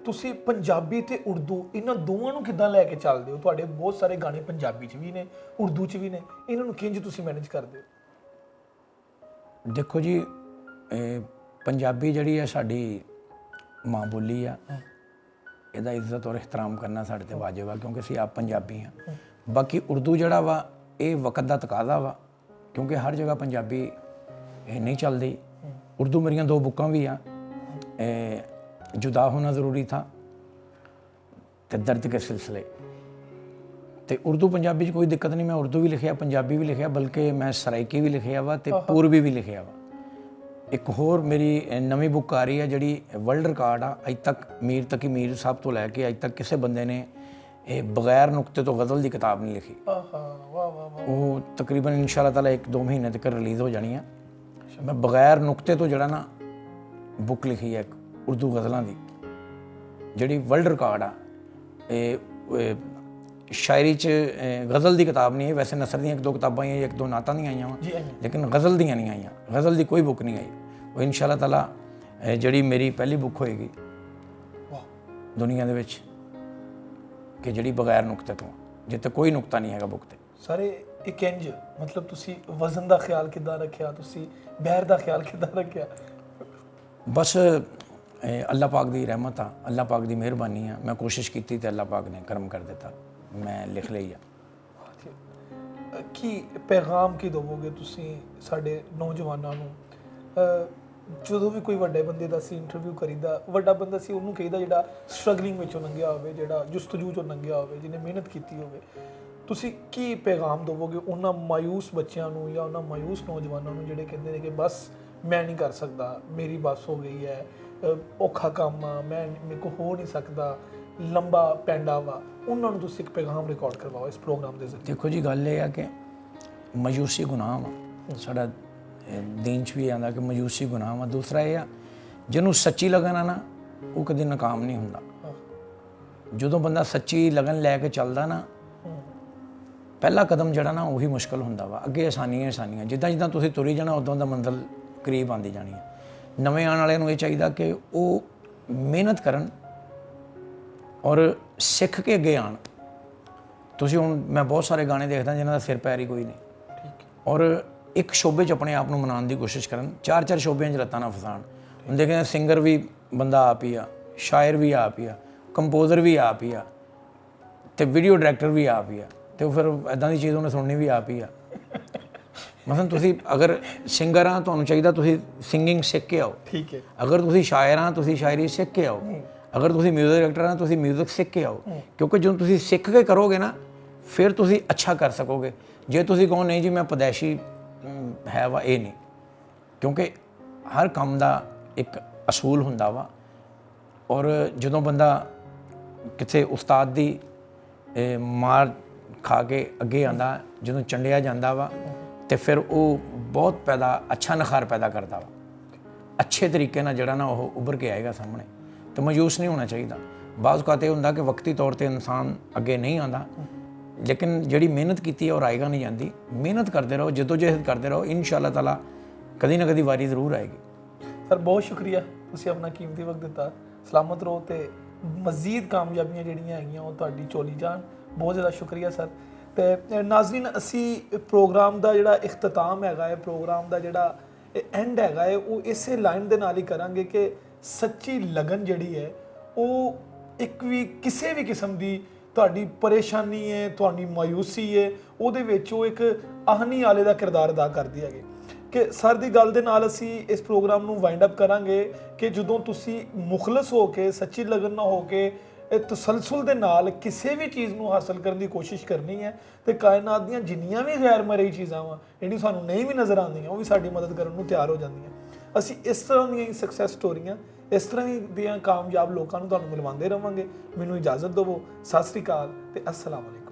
[SPEAKER 2] ਤੁਸੀਂ ਪੰਜਾਬੀ ਤੇ ਉਰਦੂ ਇਹਨਾਂ ਦੋਵਾਂ ਨੂੰ ਕਿੱਦਾਂ ਲੈ ਕੇ ਚੱਲਦੇ ਹੋ? ਤੁਹਾਡੇ ਬਹੁਤ ਸਾਰੇ ਗਾਣੇ ਪੰਜਾਬੀ 'ਚ ਵੀ ਨੇ, ਉਰਦੂ 'ਚ ਵੀ ਨੇ, ਇਹਨਾਂ ਨੂੰ ਕਿੰਜ ਤੁਸੀਂ ਮੈਨੇਜ ਕਰਦੇ ਹੋ?
[SPEAKER 1] ਦੇਖੋ ਜੀ, ਪੰਜਾਬੀ ਜਿਹੜੀ ਹੈ ਸਾਡੀ ਮਾਂ ਬੋਲੀ ਆ, ਇਹਦਾ ਇੱਜ਼ਤ ਔਰ ਇਹਤਰਾਮ ਕਰਨਾ ਸਾਡੇ ਤੇ ਵਾਜਿਬ ਆ, ਕਿਉਂਕਿ ਅਸੀਂ ਆਪ ਪੰਜਾਬੀ ਹਾਂ। ਬਾਕੀ ਉਰਦੂ ਜਿਹੜਾ ਵਾ ਇਹ ਵਕਤ ਦਾ ਤਕਾਜ਼ਾ ਵਾ, ਕਿਉਂਕਿ ਹਰ ਜਗ੍ਹਾ ਪੰਜਾਬੀ ਇਹ ਨਹੀਂ ਚੱਲਦੀ। ਉਰਦੂ ਮੇਰੀਆਂ 2 ਬੁੱਕਾਂ ਵੀ ਆ, ਜੁਦਾ ਹੋਣਾ ਜ਼ਰੂਰੀ ਥਾ ਤੇ ਦਰਦ ਕੇ ਸਿਲਸਿਲੇ। ਤੇ ਉਰਦੂ ਪੰਜਾਬੀ 'ਚ ਕੋਈ ਦਿੱਕਤ ਨਹੀਂ, ਮੈਂ ਉਰਦੂ ਵੀ ਲਿਖਿਆ, ਪੰਜਾਬੀ ਵੀ ਲਿਖਿਆ, ਬਲਕਿ ਮੈਂ ਸਰਾਇਕੀ ਵੀ ਲਿਖਿਆ ਵਾ ਤੇ ਪੂਰਬੀ ਵੀ ਲਿਖਿਆ ਵਾ। ਇੱਕ ਹੋਰ ਮੇਰੀ ਨਵੀਂ ਬੁੱਕ ਆ ਰਹੀ ਹੈ ਜਿਹੜੀ ਵਰਲਡ ਰਿਕਾਰਡ ਆ, ਅੱਜ ਤੱਕ ਮੀਰ ਤਕੀ ਮੀਰ ਸਾਹਿਬ ਤੋਂ ਲੈ ਕੇ ਅੱਜ ਤੱਕ ਕਿਸੇ ਬੰਦੇ ਨੇ ਇਹ ਬਗੈਰ ਨੁਕਤੇ ਤੋਂ ਗਜ਼ਲ ਦੀ ਕਿਤਾਬ ਨਹੀਂ ਲਿਖੀ।
[SPEAKER 2] ਵਾਹ ਵਾਹ ਵਾਹ।
[SPEAKER 1] ਉਹ ਤਕਰੀਬਨ ਇਨਸ਼ਾਅੱਲਾ ਤਾਲਾ 1-2 ਮਹੀਨੇ ਤੱਕ ਰਿਲੀਜ਼ ਹੋ ਜਾਣੀ ਆ। ਮੈਂ ਬਗੈਰ ਨੁਕਤੇ ਤੋਂ ਜਿਹੜਾ ਨਾ ਬੁੱਕ ਲਿਖੀ ਹੈ ਇੱਕ ਉਰਦੂ ਗਜ਼ਲਾਂ ਦੀ, ਜਿਹੜੀ ਵਰਲਡ ਰਿਕਾਰਡ ਆ। ਇਹ ਸ਼ਾਇਰੀ 'ਚ ਗਜ਼ਲ ਦੀ ਕਿਤਾਬ ਨਹੀਂ ਹੈ, ਵੈਸੇ ਨਸਰ ਦੀਆਂ 1-2 ਕਿਤਾਬਾਂ ਆਈਆਂ, 1-2 ਨਾਤਾਂ ਦੀਆਂ ਆਈਆਂ ਵਾ, ਲੇਕਿਨ ਗਜ਼ਲ ਦੀਆਂ ਨਹੀਂ ਆਈਆਂ। ਗਜ਼ਲ ਦੀ ਕੋਈ ਬੁੱਕ ਨਹੀਂ ਆਈ। ਉਹ ਇਨਸ਼ਾਅੱਲਾ ਤਾਲਾ ਜਿਹੜੀ ਮੇਰੀ ਪਹਿਲੀ ਬੁੱਕ ਹੋਏਗੀ ਦੁਨੀਆ ਦੇ ਵਿੱਚ, ਕਿ ਜਿਹੜੀ ਬਗੈਰ ਨੁਕਤੇ ਤੋਂ, ਜਿੱਥੇ ਕੋਈ ਨੁਕਤਾ ਨਹੀਂ ਹੈਗਾ ਬੁੱਕ ਤੇ।
[SPEAKER 2] ਸਾਰੇ ਇੱਕ ਇੰਜ ਮਤਲਬ ਤੁਸੀਂ ਵਜ਼ਨ ਦਾ ਖਿਆਲ ਕਿੱਦਾਂ ਰੱਖਿਆ, ਤੁਸੀਂ ਬਹਿਰ ਦਾ ਖਿਆਲ ਕਿੱਦਾਂ ਰੱਖਿਆ?
[SPEAKER 1] ਬਸ ਅੱਲਾਹ ਪਾਕ ਦੀ ਰਹਿਮਤ ਆ, ਅੱਲਾਹ ਪਾਕ ਦੀ ਮਿਹਰਬਾਨੀ ਆ। ਮੈਂ ਕੋਸ਼ਿਸ਼ ਕੀਤੀ ਤੇ ਅੱਲਾਹ ਪਾਕ ਨੇ ਕਰਮ ਕਰ ਦਿੱਤਾ, ਮੈਂ ਲਿਖ ਲਈ ਆ।
[SPEAKER 2] ਕੀ ਪੈਗਾਮ ਕੀ ਦੇਵੋਗੇ ਤੁਸੀਂ ਸਾਡੇ ਨੌਜਵਾਨਾਂ ਨੂੰ? ਜਦੋਂ ਵੀ ਕੋਈ ਵੱਡੇ ਬੰਦੇ ਦਾ ਅਸੀਂ ਇੰਟਰਵਿਊ ਕਰੀਦਾ, ਵੱਡਾ ਬੰਦਾ ਸੀ ਉਹਨੂੰ ਕਹੀਦਾ ਜਿਹੜਾ ਸਟਰਗਲਿੰਗ ਵਿੱਚੋਂ ਲੰਘਿਆ ਹੋਵੇ, ਜਿਹੜਾ ਜੁਸਤਜੂ 'ਚੋਂ ਲੰਘਿਆ ਹੋਵੇ, ਜਿਹਨੇ ਮਿਹਨਤ ਕੀਤੀ ਹੋਵੇ। ਤੁਸੀਂ ਕੀ ਪੈਗਾਮ ਦੇਵੋਗੇ ਉਹਨਾਂ ਮਾਯੂਸ ਬੱਚਿਆਂ ਨੂੰ ਜਾਂ ਉਹਨਾਂ ਮਾਯੂਸ ਨੌਜਵਾਨਾਂ ਨੂੰ ਜਿਹੜੇ ਕਹਿੰਦੇ ਨੇ ਕਿ ਬਸ ਮੈਂ ਨਹੀਂ ਕਰ ਸਕਦਾ, ਮੇਰੀ ਬੱਸ ਹੋ ਗਈ ਹੈ, ਔਖਾ ਕੰਮ ਆ, ਮੇਰੇ ਕੋਲ ਹੋ ਨਹੀਂ ਸਕਦਾ, ਲੰਬਾ ਪੈਂਡਾ ਵਾ? ਉਹਨਾਂ ਨੂੰ ਤੁਸੀਂ ਇੱਕ ਪੈਗਾਮ ਰਿਕਾਰਡ ਕਰਵਾਓ ਇਸ ਪ੍ਰੋਗਰਾਮ ਦੇ ਜ਼ਰੀਏ।
[SPEAKER 1] ਦੇਖੋ ਜੀ, ਗੱਲ ਇਹ ਆ ਕਿ ਮਾਯੂਸੀ ਗੁਨਾਹ ਵਾ, ਸਾਡਾ ਦੀਨ 'ਚ ਵੀ ਆਉਂਦਾ ਕਿ ਮਾਯੂਸੀ ਗੁਨਾਹ ਵਾ। ਦੂਸਰਾ ਇਹ ਆ, ਜਿਹਨੂੰ ਸੱਚੀ ਲਗਨ ਆ ਨਾ, ਉਹ ਕਦੇ ਨਾਕਾਮ ਨਹੀਂ ਹੁੰਦਾ। ਜਦੋਂ ਬੰਦਾ ਸੱਚੀ ਲਗਨ ਲੈ ਕੇ ਚੱਲਦਾ ਨਾ, ਪਹਿਲਾ ਕਦਮ ਜਿਹੜਾ ਨਾ ਉਹੀ ਮੁਸ਼ਕਲ ਹੁੰਦਾ ਵਾ, ਅੱਗੇ ਆਸਾਨੀਆਂ ਆਸਾਨੀਆਂ। ਜਿੱਦਾਂ ਜਿੱਦਾਂ ਤੁਸੀਂ ਤੁਰੀ ਜਾਣਾ, ਉਦੋਂ ਦਾ ਮੰਜ਼ਿਲ ਕਰੀਬ ਆਉਂਦੀ ਜਾਣੀ ਹੈ। ਨਵੇਂ ਆਉਣ ਵਾਲਿਆਂ ਨੂੰ ਇਹ ਚਾਹੀਦਾ ਕਿ ਉਹ ਮਿਹਨਤ ਕਰਨ ਔਰ ਸਿੱਖ ਕੇ ਅੱਗੇ ਆਉਣ। ਤੁਸੀਂ ਹੁਣ ਮੈਂ ਬਹੁਤ ਸਾਰੇ ਗਾਣੇ ਦੇਖਦਾ ਜਿਨ੍ਹਾਂ ਦਾ ਸਿਰ ਪੈਰ ਹੀ ਕੋਈ ਨਹੀਂ, ਔਰ ਇੱਕ ਸ਼ੋਬੇ 'ਚ ਆਪਣੇ ਆਪ ਨੂੰ ਮਨਾਉਣ ਦੀ ਕੋਸ਼ਿਸ਼ ਕਰਨ, 4-4 ਸ਼ੋਬਿਆਂ 'ਚ ਲੱਤਾਂ ਨਾ ਫਸਾਣ। ਹੁਣ ਦੇਖਿਆ, ਸਿੰਗਰ ਵੀ ਬੰਦਾ ਆਪ ਹੀ ਆ, ਸ਼ਾਇਰ ਵੀ ਆਪ ਹੀ ਆ, ਕੰਪੋਜ਼ਰ ਵੀ ਆਪ ਹੀ ਆ, ਤੇ ਵੀਡੀਓ ਡਾਇਰੈਕਟਰ ਵੀ ਆਪ ਹੀ ਆ, ਤੇ ਫਿਰ ਇੱਦਾਂ ਦੀ ਚੀਜ਼ ਉਹਨੇ ਸੁਣਨੀ ਵੀ ਆਪ ਹੀ ਆ। ਮਸਲਨ ਤੁਸੀਂ ਅਗਰ ਸਿੰਗਰ ਆ, ਤੁਹਾਨੂੰ ਚਾਹੀਦਾ ਤੁਸੀਂ ਸਿੰਗਿੰਗ ਸਿੱਖ ਕੇ ਆਓ।
[SPEAKER 2] ਠੀਕ ਹੈ।
[SPEAKER 1] ਅਗਰ ਤੁਸੀਂ ਸ਼ਾਇਰ ਆ, ਤੁਸੀਂ ਸ਼ਾਇਰੀ ਸਿੱਖ ਕੇ ਆਓ। ਅਗਰ ਤੁਸੀਂ ਮਿਊਜ਼ਿਕ ਡਾਇਰੈਕਟਰ ਆ, ਤੁਸੀਂ ਮਿਊਜ਼ਿਕ ਸਿੱਖ ਕੇ ਆਓ, ਕਿਉਂਕਿ ਜਦੋਂ ਤੁਸੀਂ ਸਿੱਖ ਕੇ ਕਰੋਗੇ ਨਾ, ਫਿਰ ਤੁਸੀਂ ਅੱਛਾ ਕਰ ਸਕੋਗੇ। ਜੇ ਤੁਸੀਂ ਕਹੋ ਨਹੀਂ ਜੀ ਮੈਂ ਪਦੈਸ਼ੀ ਹੈ ਵਾ, ਇਹ ਨਹੀਂ, ਕਿਉਂਕਿ ਹਰ ਕੰਮ ਦਾ ਇੱਕ ਅਸੂਲ ਹੁੰਦਾ ਵਾ। ਔਰ ਜਦੋਂ ਬੰਦਾ ਕਿਸੇ ਉਸਤਾਦ ਦੀ ਮਾਰ ਖਾ ਕੇ ਅੱਗੇ ਆਉਂਦਾ, ਜਦੋਂ ਚੰਡਿਆ ਜਾਂਦਾ ਵਾ, ਤੇ ਫਿਰ ਉਹ ਬਹੁਤ ਅੱਛਾ ਨਖਾਰ ਪੈਦਾ ਕਰਦਾ ਵਾ, ਅੱਛੇ ਤਰੀਕੇ ਨਾਲ ਜਿਹੜਾ ਨਾ ਉਹ ਉੱਭਰ ਕੇ ਆਏਗਾ ਸਾਹਮਣੇ। ਤੇ ਮਾਯੂਸ ਨਹੀਂ ਹੋਣਾ ਚਾਹੀਦਾ। ਬਾਜ਼ ਔਕਾਤ ਇਹ ਹੁੰਦਾ ਕਿ ਵਕਤੀ ਤੌਰ ਤੇ ਇਨਸਾਨ ਅੱਗੇ ਨਹੀਂ ਆਉਂਦਾ, ਲੇਕਿਨ ਜਿਹੜੀ ਮਿਹਨਤ ਕੀਤੀ ਹੈ ਉਹ ਆਏਗਾ ਨਹੀਂ ਜਾਂਦੀ। ਮਿਹਨਤ ਕਰਦੇ ਰਹੋ, ਜਦੋਜਹਿਦ ਕਰਦੇ ਰਹੋ, ਇਨਸ਼ਾਅੱਲਾ ਤਾਲਾ ਕਦੀ ਨਾ ਕਦੀ ਵਾਰੀ ਜ਼ਰੂਰ ਆਏਗੀ।
[SPEAKER 2] ਸਰ ਬਹੁਤ ਸ਼ੁਕਰੀਆ, ਤੁਸੀਂ ਆਪਣਾ ਕੀਮਤੀ ਵਕਤ ਦਿੱਤਾ। ਸਲਾਮਤ ਰਹੋ ਤੇ ਮਜ਼ੀਦ ਕਾਮਯਾਬੀਆਂ ਜਿਹੜੀਆਂ ਹੈਗੀਆਂ ਉਹ ਤੁਹਾਡੀ ਝੋਲੀ ਜਾਣ। ਬਹੁਤ ਜ਼ਿਆਦਾ ਸ਼ੁਕਰੀਆ ਸਰ। ਤੇ ਨਾਜ਼ਰੀਨ, ਅਸੀਂ ਪ੍ਰੋਗਰਾਮ ਦਾ ਜਿਹੜਾ ਇਖਤਤਾਮ ਹੈਗਾ ਹੈ, ਪ੍ਰੋਗਰਾਮ ਦਾ ਜਿਹੜਾ ਐਂਡ ਹੈਗਾ ਹੈ, ਉਹ ਇਸੇ ਲਾਈਨ ਦੇ ਨਾਲ ਹੀ ਕਰਾਂਗੇ ਕਿ ਸੱਚੀ ਲਗਨ ਜਿਹੜੀ ਹੈ ਉਹ ਕਿਸੇ ਵੀ ਕਿਸਮ ਦੀ ਤੁਹਾਡੀ ਪਰੇਸ਼ਾਨੀ ਹੈ, ਤੁਹਾਡੀ ਮਾਯੂਸੀ ਹੈ, ਉਹਦੇ ਵਿੱਚ ਉਹ ਇੱਕ ਆਹਨੀ ਆਲੇ ਦਾ ਕਿਰਦਾਰ ਅਦਾ ਕਰਦੀ ਹੈਗੀ। ਕਿ ਸਰ ਦੀ ਗੱਲ ਦੇ ਨਾਲ ਅਸੀਂ ਇਸ ਪ੍ਰੋਗਰਾਮ ਨੂੰ ਵਾਈਂਡ ਅਪ ਕਰਾਂਗੇ ਕਿ ਜਦੋਂ ਤੁਸੀਂ ਮੁਖਲਸ ਹੋ ਕੇ, ਸੱਚੀ ਲਗਨ ਨਾਲ ਹੋ ਕੇ, ਤਸਲਸਲ ਦੇ ਨਾਲ ਕਿਸੇ ਵੀ ਚੀਜ਼ ਨੂੰ ਹਾਸਲ ਕਰਨ ਦੀ ਕੋਸ਼ਿਸ਼ ਕਰਨੀ ਹੈ, ਤੇ ਕਾਇਨਾਤ ਦੀਆਂ ਜਿੰਨੀਆਂ ਵੀ ਗੈਰ ਮਰਈ ਚੀਜ਼ਾਂ ਵਾ, ਜਿਹੜੀ ਸਾਨੂੰ ਨਹੀਂ ਵੀ ਨਜ਼ਰ ਆਉਂਦੀਆਂ, ਉਹ ਵੀ ਸਾਡੀ ਮਦਦ ਕਰਨ ਨੂੰ ਤਿਆਰ ਹੋ ਜਾਂਦੀਆਂ। ਅਸੀਂ ਇਸ ਤਰ੍ਹਾਂ ਦੀਆਂ ਸਕਸੈਸ ਸਟੋਰੀਆਂ, ਇਸ ਤਰ੍ਹਾਂ ਦੀਆਂ ਕਾਮਯਾਬ ਲੋਕਾਂ ਨੂੰ ਤੁਹਾਨੂੰ ਮਿਲਵਾਉਂਦੇ ਰਹਾਂਗੇ। ਮੈਨੂੰ ਇਜਾਜ਼ਤ ਦਿਵੋ। ਸਤਿ ਸ੍ਰੀ ਅਕਾਲ ਤੇ ਅਸਲਾਮ ਅਲੈਕੁਮ।